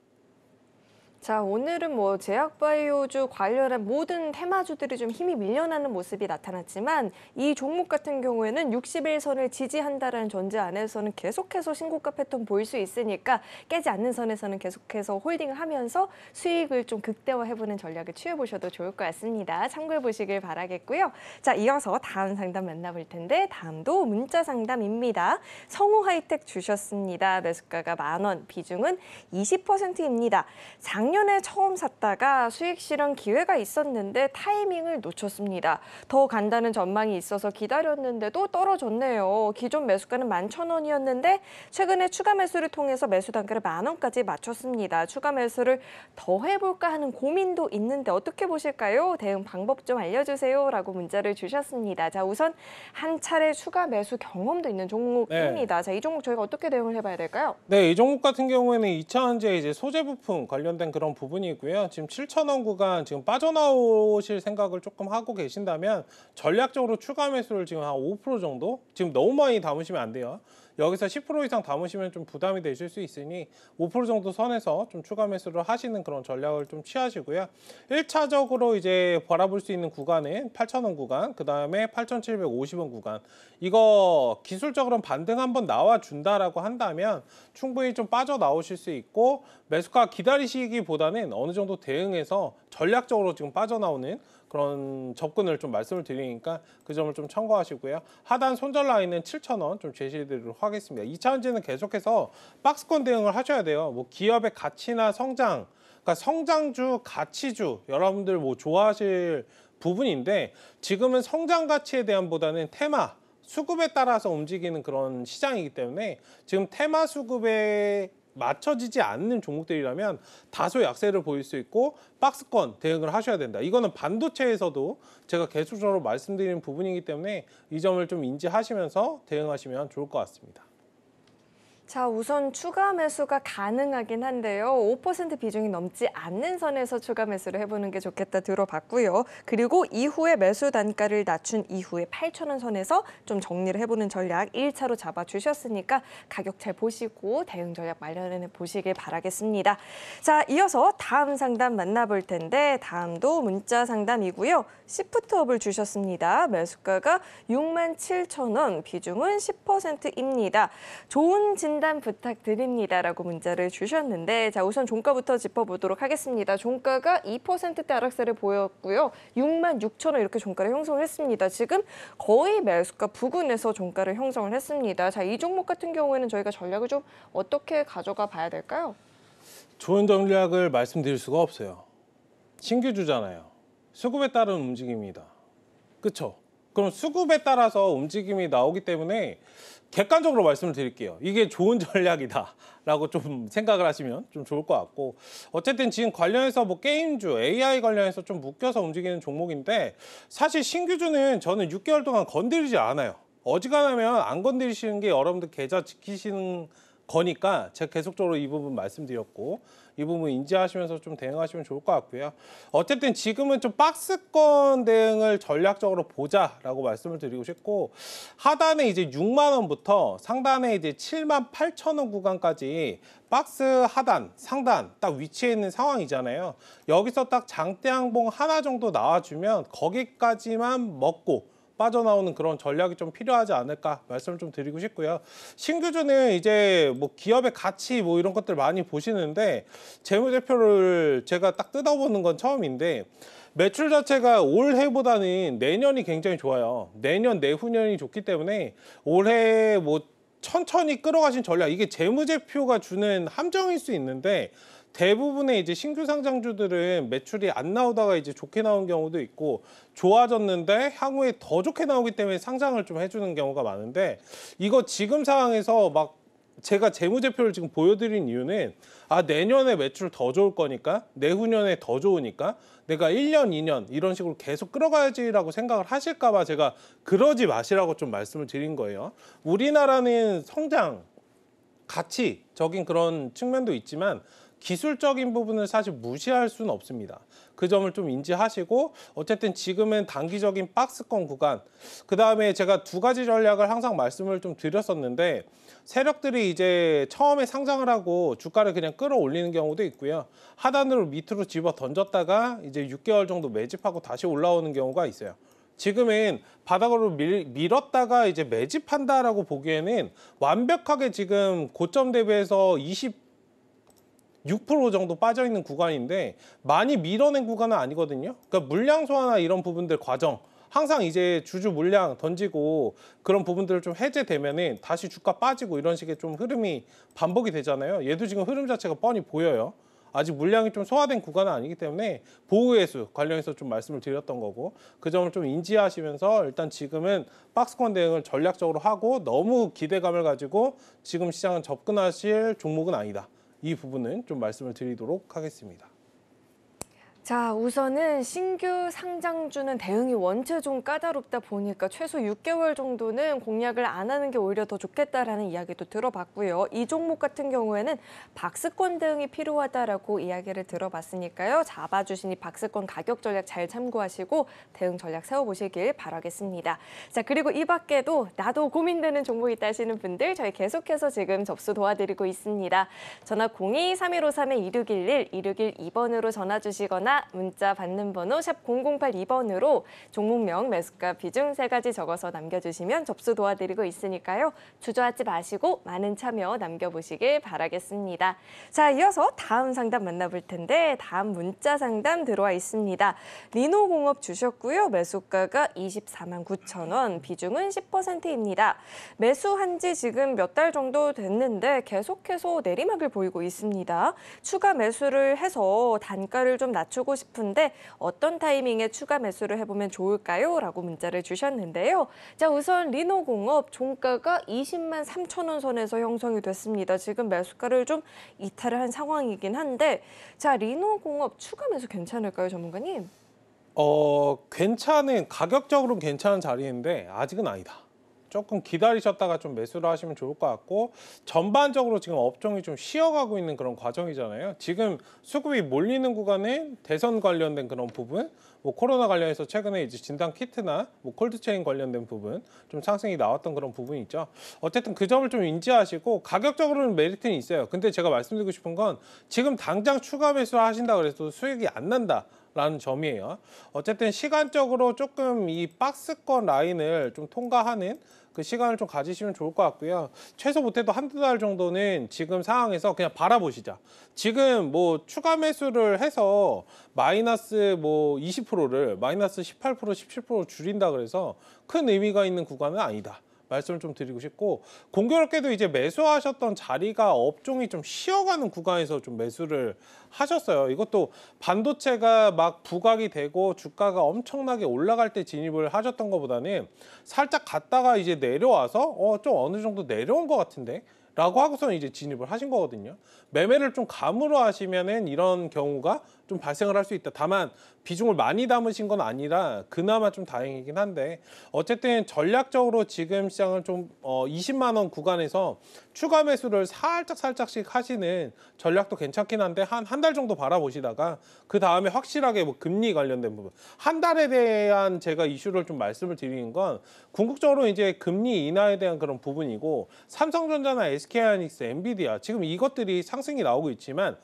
자, 오늘은 뭐 제약바이오주 관련한 모든 테마주들이 좀 힘이 밀려나는 모습이 나타났지만, 이 종목 같은 경우에는 61선을 지지한다라는 전제 안에서는 계속해서 신고가 패턴 보일 수 있으니까 깨지 않는 선에서는 계속해서 홀딩을 하면서 수익을 좀 극대화해보는 전략을 취해보셔도 좋을 것 같습니다. 참고해보시길 바라겠고요. 자, 이어서 다음 상담 만나볼 텐데, 다음도 문자 상담입니다. 성우하이텍 주셨습니다. 매수가가 10,000원, 비중은 20%입니다. 작년에 처음 샀다가 수익 실현 기회가 있었는데 타이밍을 놓쳤습니다. 더 간다는 전망이 있어서 기다렸는데도 떨어졌네요. 기존 매수가는 11,000원이었는데 최근에 추가 매수를 통해서 매수 단가를 10,000원까지 맞췄습니다. 추가 매수를 더 해볼까 하는 고민도 있는데 어떻게 보실까요? 대응 방법 좀 알려주세요. 라고 문자를 주셨습니다. 자, 우선 한 차례 추가 매수 경험도 있는 종목입니다. 자, 이 종목 저희가 어떻게 대응을 해봐야 될까요? 네, 이 종목 같은 경우에는 2차원제 이제 소재 부품 관련된 그런 부분이고요. 지금 7,000원 구간 지금 빠져나오실 생각을 조금 하고 계신다면 전략적으로 추가 매수를 지금 한 5% 정도? 지금 너무 많이 담으시면 안 돼요. 여기서 10% 이상 담으시면 좀 부담이 되실 수 있으니 5% 정도 선에서 좀 추가 매수를 하시는 그런 전략을 좀 취하시고요. 1차적으로 이제 바라볼 수 있는 구간은 8,000원 구간, 그 다음에 8,750원 구간. 이거 기술적으로는 반등 한번 나와준다라고 한다면 충분히 좀 빠져나오실 수 있고, 매수가 기다리시기보다는 어느 정도 대응해서 전략적으로 지금 빠져나오는 그런 접근을 좀 말씀을 드리니까 그 점을 좀 참고하시고요. 하단 손절 라인은 7,000원 좀 제시해드리도록 하겠습니다. 2차원지는 계속해서 박스권 대응을 하셔야 돼요. 뭐 기업의 가치나 성장, 그러니까 성장주, 가치주 여러분들 뭐 좋아하실 부분인데, 지금은 성장 가치에 대한 보다는 테마, 수급에 따라서 움직이는 그런 시장이기 때문에 지금 테마 수급에 맞춰지지 않는 종목들이라면 다소 약세를 보일 수 있고 박스권 대응을 하셔야 된다. 이거는 반도체에서도 제가 계속적으로 말씀드리는 부분이기 때문에 이 점을 좀 인지하시면서 대응하시면 좋을 것 같습니다. 자, 우선 추가 매수가 가능하긴 한데요. 5% 비중이 넘지 않는 선에서 추가 매수를 해보는 게 좋겠다 들어봤고요. 그리고 이후에 매수 단가를 낮춘 이후에 8,000원 선에서 좀 정리를 해보는 전략 1차로 잡아주셨으니까 가격 잘 보시고 대응 전략 마련해 보시길 바라겠습니다. 자, 이어서 다음 상담 만나볼 텐데, 다음도 문자 상담이고요. 시프트업을 주셨습니다. 매수가가 67,000원, 비중은 10%입니다. 좋은 진단 부탁드립니다라고 문자를 주셨는데, 자, 우선 종가부터 짚어보도록 하겠습니다. 종가가 2%대 하락세를 보였고요. 66,000원 이렇게 종가를 형성을 했습니다. 지금 거의 매수가 부근에서 종가를 형성을 했습니다. 자, 이 종목 같은 경우에는 저희가 전략을 좀 어떻게 가져가 봐야 될까요? 좋은 전략을 말씀드릴 수가 없어요. 신규주잖아요. 수급에 따른 움직임이다. 그렇죠? 그럼 수급에 따라서 움직임이 나오기 때문에 객관적으로 말씀을 드릴게요. 이게 좋은 전략이다 라고 좀 생각을 하시면 좀 좋을 것 같고, 어쨌든 지금 관련해서 뭐 게임주, AI 관련해서 좀 묶여서 움직이는 종목인데, 사실 신규주는 저는 6개월 동안 건드리지 않아요. 어지간하면 안 건드리시는 게 여러분들 계좌 지키시는 거니까 제가 계속적으로 이 부분 말씀드렸고, 이 부분 인지하시면서 좀 대응하시면 좋을 것 같고요. 어쨌든 지금은 좀 박스권 대응을 전략적으로 보자라고 말씀을 드리고 싶고, 하단에 이제 6만 원부터 상단에 이제 7만 8천 원 구간까지 박스 하단, 상단 딱 위치해 있는 상황이잖아요. 여기서 딱 장대 항봉 하나 정도 나와주면 거기까지만 먹고 빠져나오는 그런 전략이 좀 필요하지 않을까 말씀을 좀 드리고 싶고요. 신규주는 이제 뭐 기업의 가치 뭐 이런 것들 많이 보시는데, 재무제표를 제가 딱 뜯어보는 건 처음인데, 매출 자체가 올해보다는 내년이 굉장히 좋아요. 내년, 내후년이 좋기 때문에 올해 뭐 천천히 끌어가신 전략, 이게 재무제표가 주는 함정일 수 있는데, 대부분의 이제 신규 상장주들은 매출이 안 나오다가 이제 좋게 나온 경우도 있고, 좋아졌는데 향후에 더 좋게 나오기 때문에 상장을 좀 해주는 경우가 많은데, 이거 지금 상황에서 막 제가 재무제표를 지금 보여드린 이유는, 내년에 매출 더 좋을 거니까, 내후년에 더 좋으니까 내가 1년, 2년 이런 식으로 계속 끌어가야지라고 생각을 하실까 봐 제가 그러지 마시라고 좀 말씀을 드린 거예요. 우리나라는 성장, 가치적인 그런 측면도 있지만 기술적인 부분을 사실 무시할 수는 없습니다. 그 점을 좀 인지하시고, 어쨌든 지금은 단기적인 박스권 구간, 그 다음에 제가 두 가지 전략을 항상 말씀을 좀 드렸었는데, 세력들이 이제 처음에 상장을 하고 주가를 그냥 끌어올리는 경우도 있고요. 하단으로 밑으로 집어 던졌다가 이제 6개월 정도 매집하고 다시 올라오는 경우가 있어요. 지금은 바닥으로 밀었다가 이제 매집한다라고 보기에는 완벽하게 지금 고점 대비해서 6% 정도 빠져 있는 구간인데, 많이 밀어낸 구간은 아니거든요. 그러니까 물량 소화나 이런 부분들 과정, 항상 이제 주주 물량 던지고 그런 부분들을 좀 해제되면은 다시 주가 빠지고 이런 식의 좀 흐름이 반복이 되잖아요. 얘도 지금 흐름 자체가 뻔히 보여요. 아직 물량이 좀 소화된 구간은 아니기 때문에 보호회수 관련해서 좀 말씀을 드렸던 거고, 그 점을 좀 인지하시면서 일단 지금은 박스권 대응을 전략적으로 하고, 너무 기대감을 가지고 지금 시장은 접근하실 종목은 아니다. 이 부분은 좀 말씀을 드리도록 하겠습니다. 자, 우선은 신규 상장주는 대응이 원체 좀 까다롭다 보니까 최소 6개월 정도는 공략을 안 하는 게 오히려 더 좋겠다라는 이야기도 들어봤고요. 이 종목 같은 경우에는 박스권 대응이 필요하다라고 이야기를 들어봤으니까요. 잡아주신 이 박스권 가격 전략 잘 참고하시고 대응 전략 세워보시길 바라겠습니다. 자, 그리고 이 밖에도 나도 고민되는 종목이 있다 하시는 분들 저희 계속해서 지금 접수 도와드리고 있습니다. 전화 02-3153-2611, 2612번으로 전화 주시거나 문자 받는 번호 샵 0082번으로 종목명, 매수가, 비중 3가지 적어서 남겨주시면 접수 도와드리고 있으니까요. 주저하지 마시고 많은 참여 남겨보시길 바라겠습니다. 자, 이어서 다음 상담 만나볼 텐데, 다음 문자 상담 들어와 있습니다. 리노공업 주셨고요. 매수가가 24만 9천 원, 비중은 10%입니다. 매수한 지 지금 몇 달 정도 됐는데 계속해서 내리막을 보이고 있습니다. 추가 매수를 해서 단가를 좀 낮추고 싶은데 어떤 타이밍에 추가 매수를 해보면 좋을까요? 라고 문자를 주셨는데요. 자, 우선 리노공업 종가가 20만 3천 원 선에서 형성이 됐습니다. 지금 매수가를 좀 이탈을 한 상황이긴 한데, 자, 리노공업 추가 매수 괜찮을까요, 전문가님? 괜찮은, 가격적으로는 괜찮은 자리인데 아직은 아니다. 조금 기다리셨다가 좀 매수를 하시면 좋을 것 같고, 전반적으로 지금 업종이 좀 쉬어가고 있는 그런 과정이잖아요. 지금 수급이 몰리는 구간에 대선 관련된 그런 부분, 뭐 코로나 관련해서 최근에 이제 진단 키트나 뭐 콜드체인 관련된 부분 좀 상승이 나왔던 그런 부분이 있죠. 어쨌든 그 점을 좀 인지하시고, 가격적으로는 메리트는 있어요. 근데 제가 말씀드리고 싶은 건, 지금 당장 추가 매수를 하신다 그래서 수익이 안 난다 라는 점이에요. 어쨌든 시간적으로 조금 이 박스권 라인을 좀 통과하는 그 시간을 좀 가지시면 좋을 것 같고요. 최소 못해도 한두 달 정도는 지금 상황에서 그냥 바라보시자. 지금 뭐 추가 매수를 해서 마이너스 뭐 20%를 마이너스 18%, 17% 줄인다 그래서 큰 의미가 있는 구간은 아니다 말씀을 좀 드리고 싶고, 공교롭게도 이제 매수하셨던 자리가 업종이 좀 쉬어가는 구간에서 좀 매수를 하셨어요. 이것도 반도체가 막 부각이 되고 주가가 엄청나게 올라갈 때 진입을 하셨던 것보다는 살짝 갔다가 이제 내려와서 좀 어느 정도 내려온 것 같은데 라고 하고서는 이제 진입을 하신 거거든요. 매매를 좀 감으로 하시면은 이런 경우가 좀 발생을 할 수 있다. 다만 비중을 많이 담으신 건 아니라 그나마 좀 다행이긴 한데, 어쨌든 전략적으로 지금 시장을 좀 20만 원 구간에서 추가 매수를 살짝씩 하시는 전략도 괜찮긴 한데, 한 달 정도 바라보시다가 그 다음에 확실하게 뭐 금리 관련된 부분, 한 달에 대한 제가 이슈를 좀 말씀을 드리는 건 궁극적으로 이제 금리 인하에 대한 그런 부분이고, 삼성전자나 SK하이닉스, 엔비디아 지금 이것들이 상승이 나오고 있지만,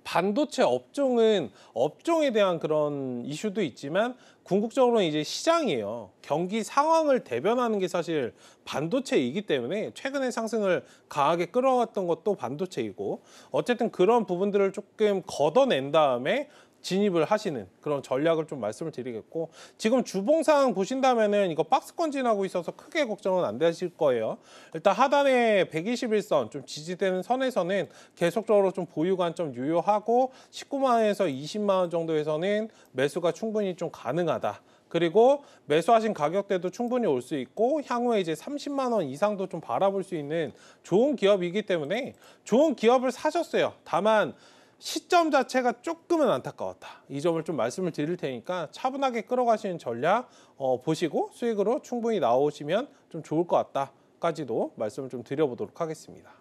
반도체 업종은 업종에 대한 그런 이슈도 있지만 궁극적으로는 이제 시장이에요. 경기 상황을 대변하는 게 사실 반도체이기 때문에 최근에 상승을 강하게 끌어왔던 것도 반도체이고, 어쨌든 그런 부분들을 조금 걷어낸 다음에 진입을 하시는 그런 전략을 좀 말씀을 드리겠고, 지금 주봉상 보신다면은 이거 박스권 지나고 있어서 크게 걱정은 안 되실 거예요. 일단 하단에 121선 좀 지지되는 선에서는 계속적으로 좀 보유 관점 유효하고, 19만 원에서 20만 원 정도에서는 매수가 충분히 좀 가능하다. 그리고 매수하신 가격대도 충분히 올 수 있고, 향후에 이제 30만 원 이상도 좀 바라볼 수 있는 좋은 기업이기 때문에 좋은 기업을 사셨어요. 다만 시점 자체가 조금은 안타까웠다. 이 점을 좀 말씀을 드릴 테니까 차분하게 끌어가시는 전략 보시고 수익으로 충분히 나오시면 좀 좋을 것 같다까지도 말씀을 좀 드려보도록 하겠습니다.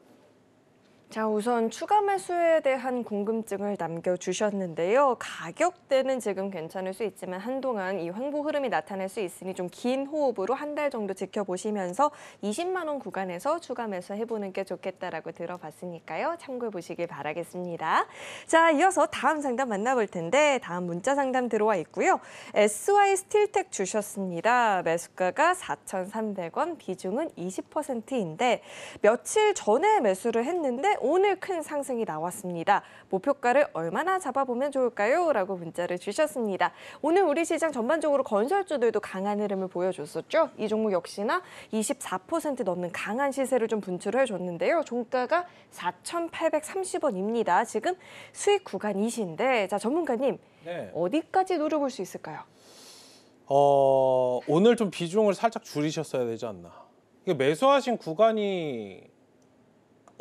자, 우선 추가 매수에 대한 궁금증을 남겨주셨는데요. 가격대는 지금 괜찮을 수 있지만 한동안 이 횡보 흐름이 나타날 수 있으니 좀 긴 호흡으로 한 달 정도 지켜보시면서 20만 원 구간에서 추가 매수해보는 게 좋겠다라고 들어봤으니까요. 참고해 보시길 바라겠습니다. 자, 이어서 다음 상담 만나볼 텐데, 다음 문자 상담 들어와 있고요. SY 스틸텍 주셨습니다. 매수가가 4,300원, 비중은 20%인데 며칠 전에 매수를 했는데 오늘 큰 상승이 나왔습니다. 목표가를 얼마나 잡아보면 좋을까요? 라고 문자를 주셨습니다. 오늘 우리 시장 전반적으로 건설주들도 강한 흐름을 보여줬었죠. 이 종목 역시나 24% 넘는 강한 시세를 좀 분출을 해줬는데요. 종가가 4,830원입니다. 지금 수익 구간이신데, 자, 전문가님, 네. 어디까지 노려볼 수 있을까요? 오늘 좀 비중을 살짝 줄이셨어야 되지 않나. 이게 매수하신 구간이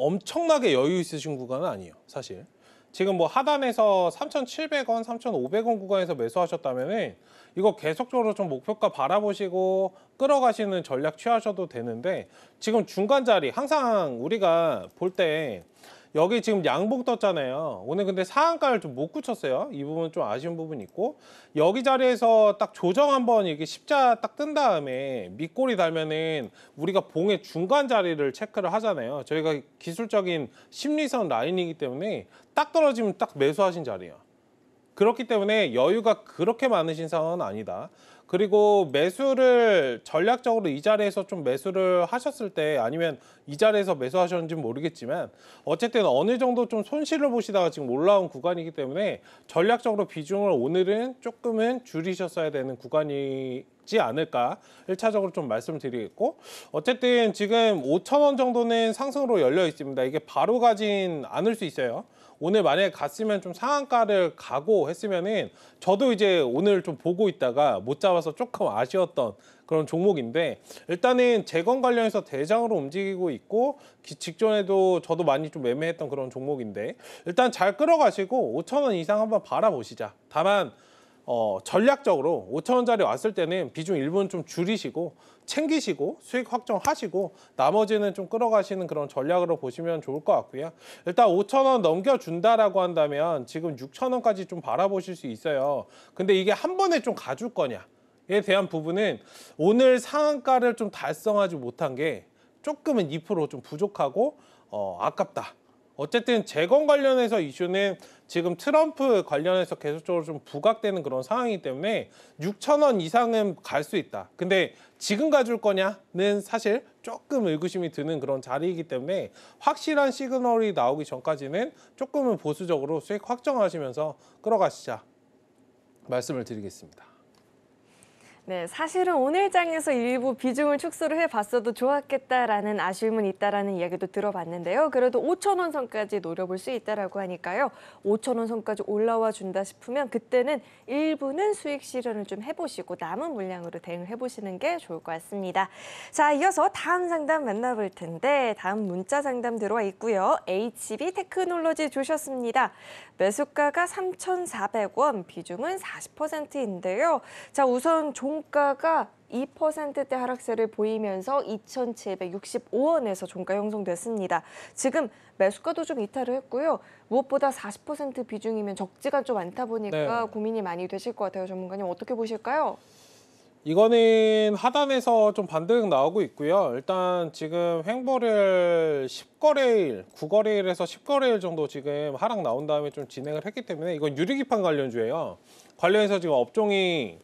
엄청나게 여유 있으신 구간은 아니에요, 사실. 지금 뭐 하단에서 3,700원, 3,500원 구간에서 매수하셨다면은 이거 계속적으로 좀 목표가 바라보시고 끌어가시는 전략 취하셔도 되는데, 지금 중간 자리 항상 우리가 볼 때 여기 지금 양봉 떴잖아요. 오늘 근데 상한가를 좀 못 굳혔어요. 이 부분 좀 아쉬운 부분이 있고, 여기 자리에서 딱 조정 한번 이렇게 십자 딱 뜬 다음에 밑골이 달면은 우리가 봉의 중간 자리를 체크를 하잖아요. 저희가 기술적인 심리선 라인이기 때문에 딱 떨어지면 딱 매수하신 자리예요. 그렇기 때문에 여유가 그렇게 많으신 상황은 아니다. 그리고 매수를 전략적으로 이 자리에서 좀 매수를 하셨을 때, 아니면 이 자리에서 매수하셨는지는 모르겠지만 어쨌든 어느 정도 좀 손실을 보시다가 지금 올라온 구간이기 때문에 전략적으로 비중을 오늘은 조금은 줄이셨어야 되는 구간이지 않을까 1차적으로 좀 말씀을 드리겠고, 어쨌든 지금 5,000원 정도는 상승으로 열려 있습니다. 이게 바로 가진 않을 수 있어요. 오늘 만약에 갔으면 좀 상한가를 가고 했으면은 저도 이제 오늘 좀 보고 있다가 못 잡아서 조금 아쉬웠던 그런 종목인데, 일단은 재건 관련해서 대장으로 움직이고 있고, 직전에도 저도 많이 좀 매매했던 그런 종목인데, 일단 잘 끌어가시고 5,000원 이상 한번 바라보시자. 다만 전략적으로 5,000원짜리 왔을 때는 비중 일부는 좀 줄이시고 챙기시고 수익 확정하시고 나머지는 좀 끌어가시는 그런 전략으로 보시면 좋을 것 같고요. 일단 5,000원 넘겨준다라고 한다면 지금 6,000원까지 좀 바라보실 수 있어요. 근데 이게 한 번에 좀 가줄 거냐에 대한 부분은 오늘 상한가를 좀 달성하지 못한 게 조금은 2% 좀 부족하고 아깝다. 어쨌든 재건 관련해서 이슈는 지금 트럼프 관련해서 계속적으로 좀 부각되는 그런 상황이기 때문에 6,000원 이상은 갈 수 있다. 근데 지금 가줄 거냐는 사실 조금 의구심이 드는 그런 자리이기 때문에 확실한 시그널이 나오기 전까지는 조금은 보수적으로 수익 확정하시면서 끌어가시자 말씀을 드리겠습니다. 네, 사실은 오늘 장에서 일부 비중을 축소를 해봤어도 좋았겠다라는 아쉬움은 있다라는 이야기도 들어봤는데요. 그래도 5,000원 선까지 노려볼 수 있다라고 하니까요. 5,000원 선까지 올라와 준다 싶으면 그때는 일부는 수익 실현을 좀 해보시고 남은 물량으로 대응을 해보시는 게 좋을 것 같습니다. 자, 이어서 다음 상담 만나볼 텐데 다음 문자 상담 들어와 있고요. HB 테크놀로지 주셨습니다. 매수가가 3,400원, 비중은 40%인데요. 자, 우선 종가가 2%대 하락세를 보이면서 2,765원에서 종가 형성됐습니다. 지금 매수가도 좀 이탈을 했고요. 무엇보다 40% 비중이면 적지가 좀 않다 보니까 네. 고민이 많이 되실 것 같아요. 전문가님 어떻게 보실까요? 이거는 하단에서 좀 반등 나오고 있고요. 일단 지금 횡보를 10거래일, 9거래일에서 10거래일 정도 지금 하락 나온 다음에 좀 진행을 했기 때문에 이건 유리기판 관련주예요. 관련해서 지금 업종이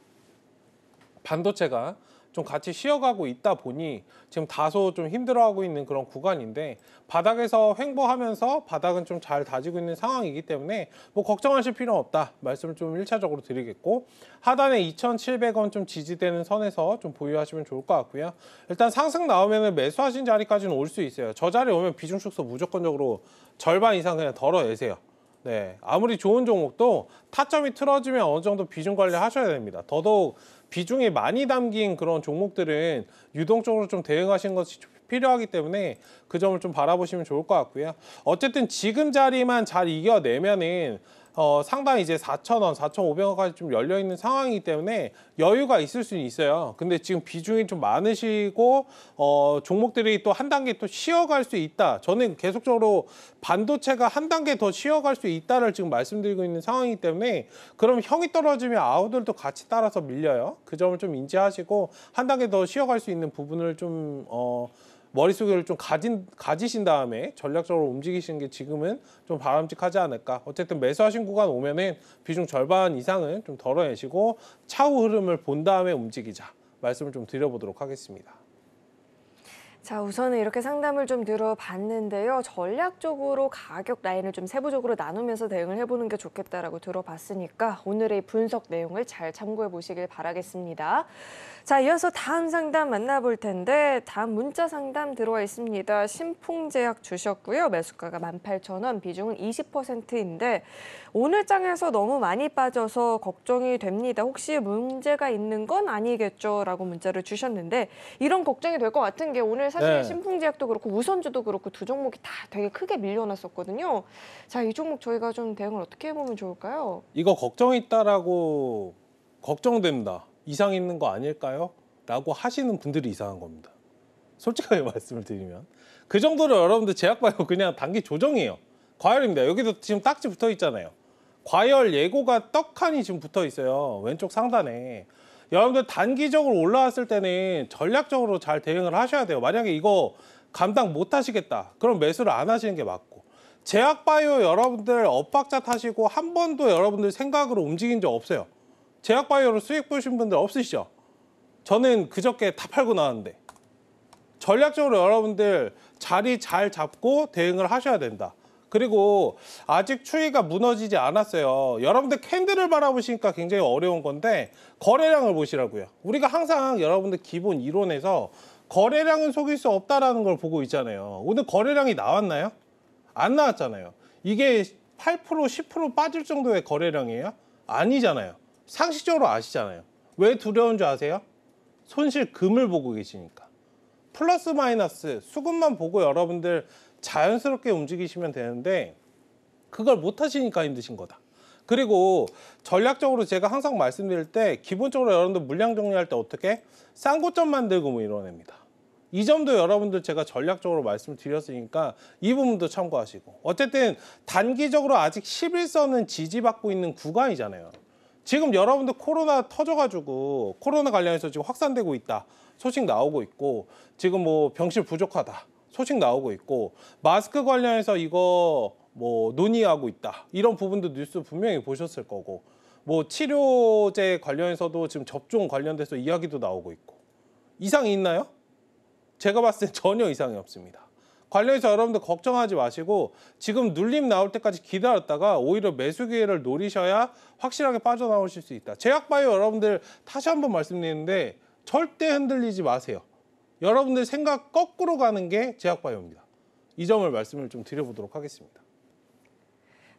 반도체가 좀 같이 쉬어가고 있다 보니 지금 다소 좀 힘들어하고 있는 그런 구간인데 바닥에서 횡보하면서 바닥은 좀 잘 다지고 있는 상황이기 때문에 뭐 걱정하실 필요는 없다 말씀을 좀 1차적으로 드리겠고, 하단에 2,700원 좀 지지되는 선에서 좀 보유하시면 좋을 것 같고요. 일단 상승 나오면 매수하신 자리까지는 올 수 있어요. 저 자리에 오면 비중 축소 무조건적으로 절반 이상 그냥 덜어내세요. 네, 아무리 좋은 종목도 타점이 틀어지면 어느 정도 비중 관리 하셔야 됩니다. 더더욱 비중이 많이 담긴 그런 종목들은 유동적으로 좀 대응하시는 것이 필요하기 때문에 그 점을 좀 바라보시면 좋을 것 같고요. 어쨌든 지금 자리만 잘 이겨내면은 상당히 이제 4,000원, 4,500원까지 좀 열려 있는 상황이기 때문에 여유가 있을 수는 있어요. 근데 지금 비중이 좀 많으시고 종목들이 또 한 단계 또 쉬어갈 수 있다. 저는 계속적으로 반도체가 한 단계 더 쉬어갈 수 있다를 지금 말씀드리고 있는 상황이기 때문에 그럼 형이 떨어지면 아우들도 같이 따라서 밀려요. 그 점을 좀 인지하시고 한 단계 더 쉬어갈 수 있는 부분을 좀 머릿속에 좀 가지신 다음에 전략적으로 움직이시는 게 지금은 좀 바람직하지 않을까. 어쨌든 매수하신 구간 오면은 비중 절반 이상은 좀 덜어내시고 차후 흐름을 본 다음에 움직이자 말씀을 좀 드려보도록 하겠습니다. 자, 우선은 이렇게 상담을 좀 들어봤는데요. 전략적으로 가격 라인을 좀 세부적으로 나누면서 대응을 해보는 게 좋겠다라고 들어봤으니까 오늘의 분석 내용을 잘 참고해 보시길 바라겠습니다. 자, 이어서 다음 상담 만나볼 텐데 다음 문자 상담 들어와 있습니다. 신풍제약 주셨고요. 매수가가 18,000원, 비중은 20%인데 오늘 장에서 너무 많이 빠져서 걱정이 됩니다. 혹시 문제가 있는 건 아니겠죠? 라고 문자를 주셨는데 이런 걱정이 될 것 같은 게 오늘 사실 네. 신풍제약도 그렇고 우선주도 그렇고 두 종목이 다 되게 크게 밀려났었거든요. 자, 이 종목 저희가 좀 대응을 어떻게 해보면 좋을까요? 이거 걱정이 있다라고 걱정된다, 이상 있는 거 아닐까요? 라고 하시는 분들이 이상한 겁니다. 솔직하게 말씀을 드리면 그 정도로 여러분들 제약바이오 그냥 단기 조정이에요. 과열입니다. 여기도 지금 딱지 붙어 있잖아요. 과열 예고가 떡하니 지금 붙어 있어요. 왼쪽 상단에. 여러분들 단기적으로 올라왔을 때는 전략적으로 잘 대응을 하셔야 돼요. 만약에 이거 감당 못 하시겠다, 그럼 매수를 안 하시는 게 맞고, 제약바이오 여러분들 엇박자 타시고 한 번도 여러분들 생각으로 움직인 적 없어요. 제약바이오로 수익 보신 분들 없으시죠? 저는 그저께 다 팔고 나왔는데. 전략적으로 여러분들 자리 잘 잡고 대응을 하셔야 된다. 그리고 아직 추이가 무너지지 않았어요. 여러분들 캔들을 바라보시니까 굉장히 어려운 건데 거래량을 보시라고요. 우리가 항상 여러분들 기본 이론에서 거래량은 속일 수 없다라는 걸 보고 있잖아요. 오늘 거래량이 나왔나요? 안 나왔잖아요. 이게 8%, 10% 빠질 정도의 거래량이에요? 아니잖아요. 상식적으로 아시잖아요. 왜 두려운 줄 아세요? 손실금을 보고 계시니까. 플러스 마이너스 수급만 보고 여러분들 자연스럽게 움직이시면 되는데 그걸 못 하시니까 힘드신 거다. 그리고 전략적으로 제가 항상 말씀드릴 때 기본적으로 여러분들 물량 정리할 때 어떻게? 싼 고점 만들고 뭐 이뤄냅니다. 이 점도 여러분들 제가 전략적으로 말씀을 드렸으니까 이 부분도 참고하시고, 어쨌든 단기적으로 아직 11선은 지지받고 있는 구간이잖아요. 지금 여러분들 코로나 터져가지고 코로나 관련해서 지금 확산되고 있다 소식 나오고 있고, 지금 뭐 병실 부족하다 소식 나오고 있고, 마스크 관련해서 이거 뭐 논의하고 있다 이런 부분도 뉴스 분명히 보셨을 거고, 뭐 치료제 관련해서도 지금 접종 관련돼서 이야기도 나오고 있고. 이상이 있나요? 제가 봤을 때 전혀 이상이 없습니다. 관련해서 여러분들 걱정하지 마시고 지금 눌림 나올 때까지 기다렸다가 오히려 매수 기회를 노리셔야 확실하게 빠져나오실 수 있다. 제약바이오 여러분들 다시 한번 말씀드리는데 절대 흔들리지 마세요. 여러분들 생각 거꾸로 가는 게 제약바이오입니다. 이 점을 말씀을 좀 드려보도록 하겠습니다.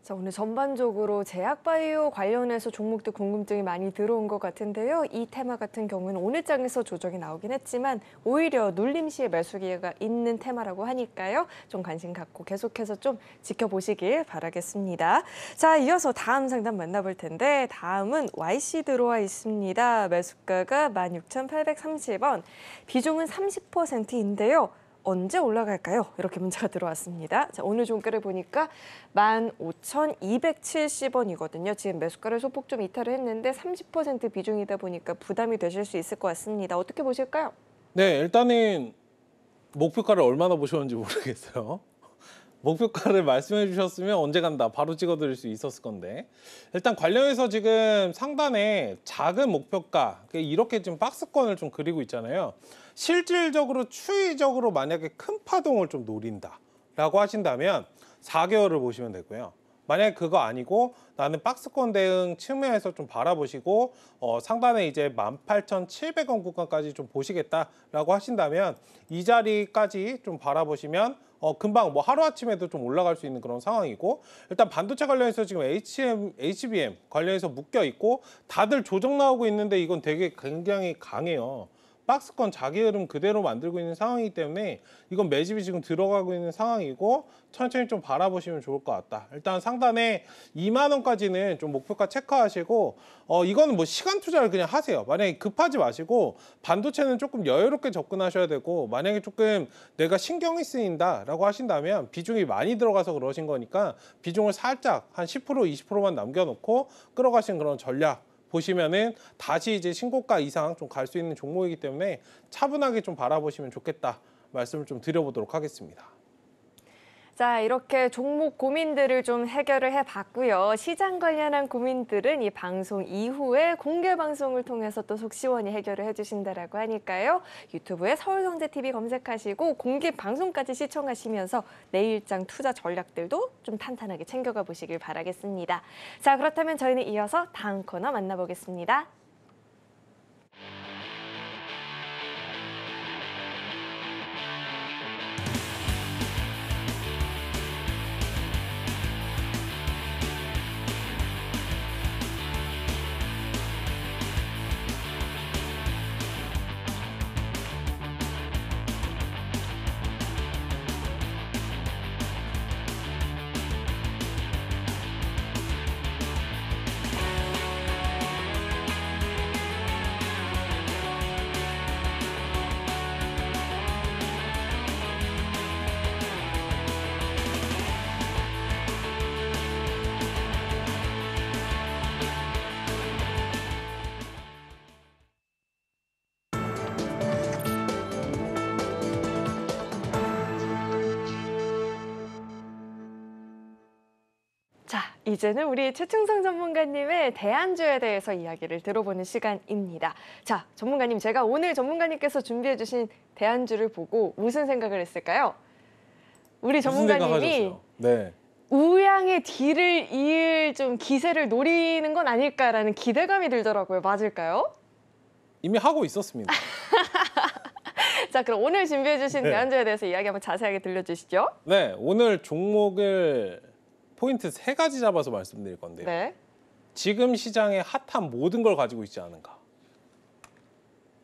자, 오늘 전반적으로 제약바이오 관련해서 종목들 궁금증이 많이 들어온 것 같은데요. 이 테마 같은 경우는 오늘 장에서 조정이 나오긴 했지만 오히려 눌림 시에 매수 기회가 있는 테마라고 하니까요. 좀 관심 갖고 계속해서 좀 지켜보시길 바라겠습니다. 자, 이어서 다음 상담 만나볼 텐데 다음은 YC 들어와 있습니다. 매수가가 16,830원, 비중은 30%인데요. 언제 올라갈까요? 이렇게 문자가 들어왔습니다. 자, 오늘 종가를 보니까 15,270원이거든요. 지금 매수가를 소폭 좀 이탈을 했는데 30% 비중이다 보니까 부담이 되실 수 있을 것 같습니다. 어떻게 보실까요? 네, 일단은 목표가를 얼마나 보셨는지 모르겠어요. 목표가를 말씀해 주셨으면 언제 간다 바로 찍어드릴 수 있었을 건데 일단 관련해서 지금 상단에 작은 목표가 이렇게 지금 박스권을 좀 그리고 있잖아요. 실질적으로 추이적으로 만약에 큰 파동을 좀 노린다라고 하신다면 4개월을 보시면 되고요. 만약에 그거 아니고 나는 박스권 대응 측면에서 좀 바라보시고 상단에 이제 18,700원 구간까지 좀 보시겠다라고 하신다면 이 자리까지 좀 바라보시면 금방 뭐 하루아침에도 좀 올라갈 수 있는 그런 상황이고 일단 반도체 관련해서 지금 HBM 관련해서 묶여 있고 다들 조정 나오고 있는데 이건 되게 굉장히 강해요. 박스권 자기 흐름 그대로 만들고 있는 상황이기 때문에 이건 매집이 지금 들어가고 있는 상황이고 천천히 좀 바라보시면 좋을 것 같다. 일단 상단에 2만 원까지는 좀 목표가 체크하시고 이거는 뭐 시간 투자를 그냥 하세요. 만약에 급하지 마시고 반도체는 조금 여유롭게 접근하셔야 되고 만약에 조금 내가 신경이 쓰인다라고 하신다면 비중이 많이 들어가서 그러신 거니까 비중을 살짝 한 10% 20%만 남겨놓고 끌어가시는 그런 전략 보시면은 다시 이제 신고가 이상 좀 갈 수 있는 종목이기 때문에 차분하게 좀 바라보시면 좋겠다 말씀을 좀 드려보도록 하겠습니다. 자, 이렇게 종목 고민들을 좀 해결을 해봤고요. 시장 관련한 고민들은 이 방송 이후에 공개 방송을 통해서 또 속 시원히 해결을 해주신다라고 하니까요. 유튜브에 서울경제TV 검색하시고 공개 방송까지 시청하시면서 내일장 투자 전략들도 좀 탄탄하게 챙겨가 보시길 바라겠습니다. 자, 그렇다면 저희는 이어서 다음 코너 만나보겠습니다. 자, 이제는 우리 최충성 전문가님의 대안주에 대해서 이야기를 들어보는 시간입니다. 자, 전문가님, 제가 오늘 전문가님께서 준비해 주신 대안주를 보고 무슨 생각을 했을까요? 우리 전문가님이 네. 우양의 뒤를 이을 좀 기세를 노리는 건 아닐까라는 기대감이 들더라고요. 맞을까요? 이미 하고 있었습니다. 자, 그럼 오늘 준비해 주신 대안주에 대해서 이야기 한번 자세하게 들려주시죠. 네, 오늘 종목을 포인트 3가지 잡아서 말씀드릴 건데요. 네. 지금 시장에 핫한 모든 걸 가지고 있지 않은가.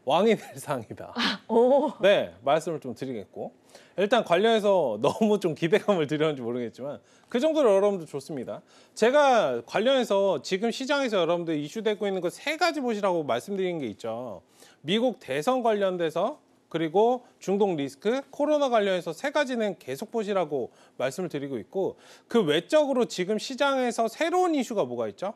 왕이 될 상이다. 오. 네, 말씀을 좀 드리겠고 일단 관련해서 너무 좀 기대감을 드렸는지 모르겠지만 그 정도로 여러분들 좋습니다. 제가 관련해서 지금 시장에서 여러분들 이슈되고 있는 거 3가지 보시라고 말씀드린 게 있죠. 미국 대선 관련돼서 그리고 중동 리스크, 코로나 관련해서 3가지는 계속 보시라고 말씀을 드리고 있고 그 외적으로 지금 시장에서 새로운 이슈가 뭐가 있죠?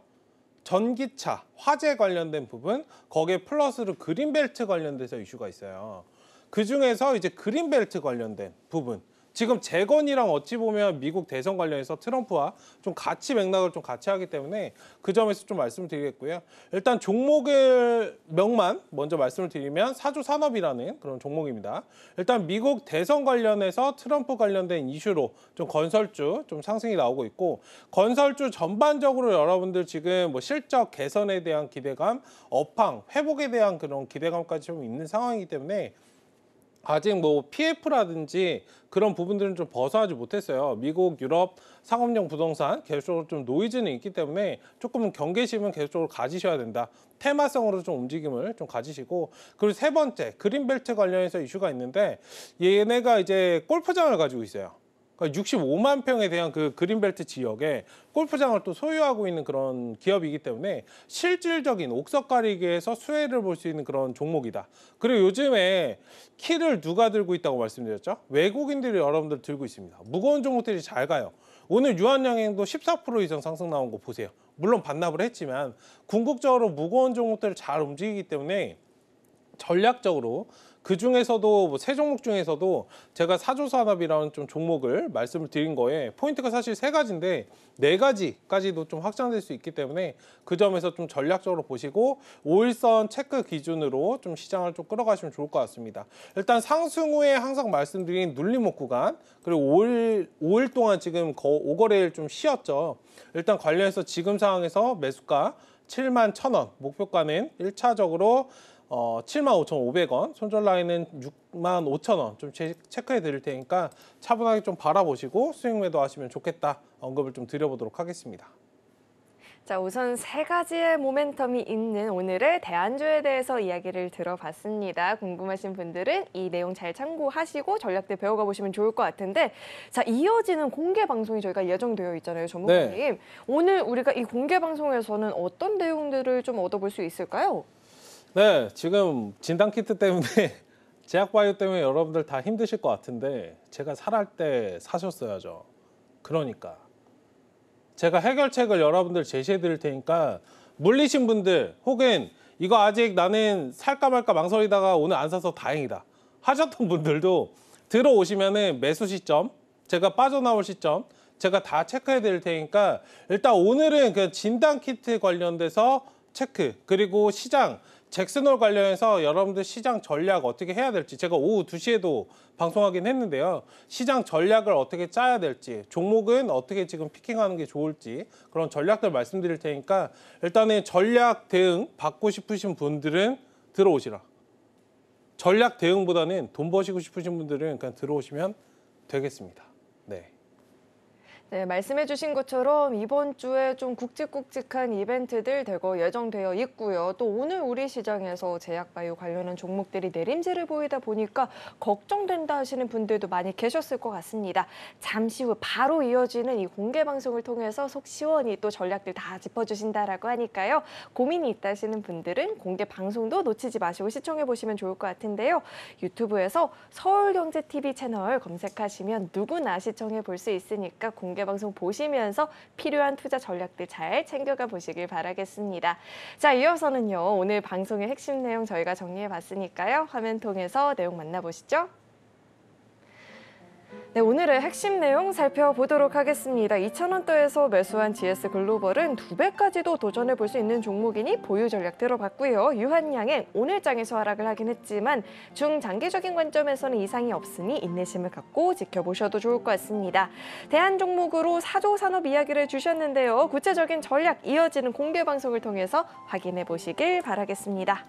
전기차, 화재 관련된 부분, 거기에 플러스로 그린벨트 관련돼서 이슈가 있어요. 그중에서 이제 그린벨트 관련된 부분, 지금 재건이랑 어찌 보면 미국 대선 관련해서 트럼프와 좀 같이 맥락을 좀 같이 하기 때문에 그 점에서 좀 말씀을 드리겠고요. 일단 종목의 명만 먼저 말씀을 드리면 사조산업이라는 그런 종목입니다. 일단 미국 대선 관련해서 트럼프 관련된 이슈로 좀 건설주 좀 상승이 나오고 있고, 건설주 전반적으로 여러분들 지금 뭐 실적 개선에 대한 기대감, 업황, 회복에 대한 그런 기대감까지 좀 있는 상황이기 때문에 아직 뭐 PF라든지 그런 부분들은 좀 벗어나지 못했어요. 미국, 유럽 상업용 부동산 계속적으로 좀 노이즈는 있기 때문에 조금은 경계심은 계속적으로 가지셔야 된다. 테마성으로 좀 움직임을 좀 가지시고, 그리고 세 번째 그린벨트 관련해서 이슈가 있는데, 얘네가 이제 골프장을 가지고 있어요. 그러니까 65만 평에 대한 그 그린벨트 지역에 골프장을 또 소유하고 있는 그런 기업이기 때문에 실질적인 옥석 가리기에서 수혜를 볼 수 있는 그런 종목이다. 그리고 요즘에 키를 누가 들고 있다고 말씀드렸죠? 외국인들이 여러분들 들고 있습니다. 무거운 종목들이 잘 가요. 오늘 유한양행도 14% 이상 상승 나온 거 보세요. 물론 반납을 했지만 궁극적으로 무거운 종목들을 잘 움직이기 때문에 전략적으로 그 중에서도 뭐 세 종목 중에서도 제가 사조산업이라는 좀 종목을 말씀을 드린 거에 포인트가 사실 세 가지인데 네 가지까지도 좀 확장될 수 있기 때문에 그 점에서 좀 전략적으로 보시고 5일선 체크 기준으로 좀 시장을 좀 끌어가시면 좋을 것 같습니다. 일단 상승 후에 항상 말씀드린 눌림목 구간, 그리고 5일 동안 지금 오거래일 좀 쉬었죠. 일단 관련해서 지금 상황에서 매수가 71,000원, 목표가는 1차적으로 75,500원, 손절 라인은 65,000원 좀 체크해 드릴 테니까 차분하게 좀 바라보시고 수익 매도하시면 좋겠다 언급을 좀 드려보도록 하겠습니다. 자, 우선 세 가지의 모멘텀이 있는 오늘의 대안주에 대해서 이야기를 들어봤습니다. 궁금하신 분들은 이 내용 잘 참고하시고 전략들 배워가 보시면 좋을 것 같은데, 자, 이어지는 공개 방송이 저희가 예정되어 있잖아요, 전문가님. 네. 오늘 우리가 이 공개 방송에서는 어떤 내용들을 좀 얻어볼 수 있을까요? 네, 지금 진단키트 때문에 제약바이오 때문에 여러분들 다 힘드실 것 같은데 제가 살할 때 사셨어야죠. 그러니까 제가 해결책을 여러분들 제시해 드릴 테니까 물리신 분들 혹은 이거 아직 나는 살까 말까 망설이다가 오늘 안 사서 다행이다 하셨던 분들도 들어오시면은 매수 시점, 제가 빠져나올 시점 제가 다 체크해 드릴 테니까 일단 오늘은 그 진단키트 관련돼서 체크, 그리고 시장 잭슨홀 관련해서 여러분들 시장 전략 어떻게 해야 될지 제가 오후 2시에도 방송하긴 했는데요. 시장 전략을 어떻게 짜야 될지, 종목은 어떻게 지금 피킹하는 게 좋을지 그런 전략들 말씀드릴 테니까 일단은 전략 대응 받고 싶으신 분들은 들어오시라. 전략 대응보다는 돈 버시고 싶으신 분들은 그냥 들어오시면 되겠습니다. 네. 네, 말씀해주신 것처럼 이번 주에 좀 굵직굵직한 이벤트들 대거 예정되어 있고요. 또 오늘 우리 시장에서 제약바이오 관련한 종목들이 내림세를 보이다 보니까 걱정된다 하시는 분들도 많이 계셨을 것 같습니다. 잠시 후 바로 이어지는 이 공개 방송을 통해서 속 시원히 또 전략들 다 짚어주신다라고 하니까요. 고민이 있다 하시는 분들은 공개 방송도 놓치지 마시고 시청해보시면 좋을 것 같은데요. 유튜브에서 서울경제TV 채널 검색하시면 누구나 시청해 볼 수 있으니까 공개 방송 보시면서 필요한 투자 전략들 잘 챙겨가 보시길 바라겠습니다. 자, 이어서는요. 오늘 방송의 핵심 내용 저희가 정리해 봤으니까요. 화면 통해서 내용 만나보시죠. 네, 오늘의 핵심 내용 살펴보도록 하겠습니다. 2,000원대에서 매수한 GS글로벌은 2배까지도 도전해 볼 수 있는 종목이니 보유 전략 들어봤고요. 유한양행 오늘장에서 하락을 하긴 했지만 중장기적인 관점에서는 이상이 없으니 인내심을 갖고 지켜보셔도 좋을 것 같습니다. 대안 종목으로 사조산업 이야기를 주셨는데요. 구체적인 전략 이어지는 공개 방송을 통해서 확인해 보시길 바라겠습니다.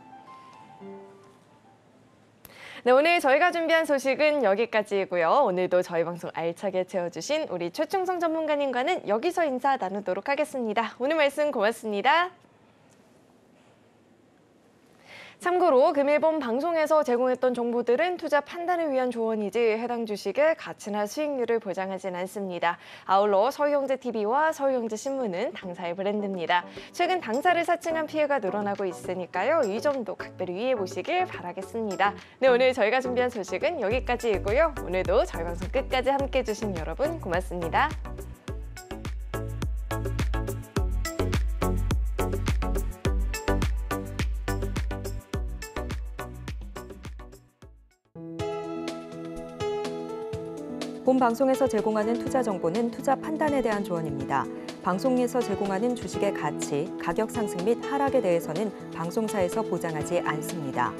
네, 오늘 저희가 준비한 소식은 여기까지이고요. 오늘도 저희 방송 알차게 채워주신 우리 최충성 전문가님과는 여기서 인사 나누도록 하겠습니다. 오늘 말씀 고맙습니다. 참고로 금일본 방송에서 제공했던 정보들은 투자 판단을 위한 조언이지 해당 주식의 가치나 수익률을 보장하진 않습니다. 아울러 서울경제TV와 서울경제신문은 당사의 브랜드입니다. 최근 당사를 사칭한 피해가 늘어나고 있으니까요. 이 점도 각별히 유의해 보시길 바라겠습니다. 네, 오늘 저희가 준비한 소식은 여기까지이고요. 오늘도 저희 방송 끝까지 함께해 주신 여러분 고맙습니다. 본 방송에서 제공하는 투자 정보는 투자 판단에 대한 조언입니다. 방송에서 제공하는 주식의 가치, 가격 상승 및 하락에 대해서는 방송사에서 보장하지 않습니다.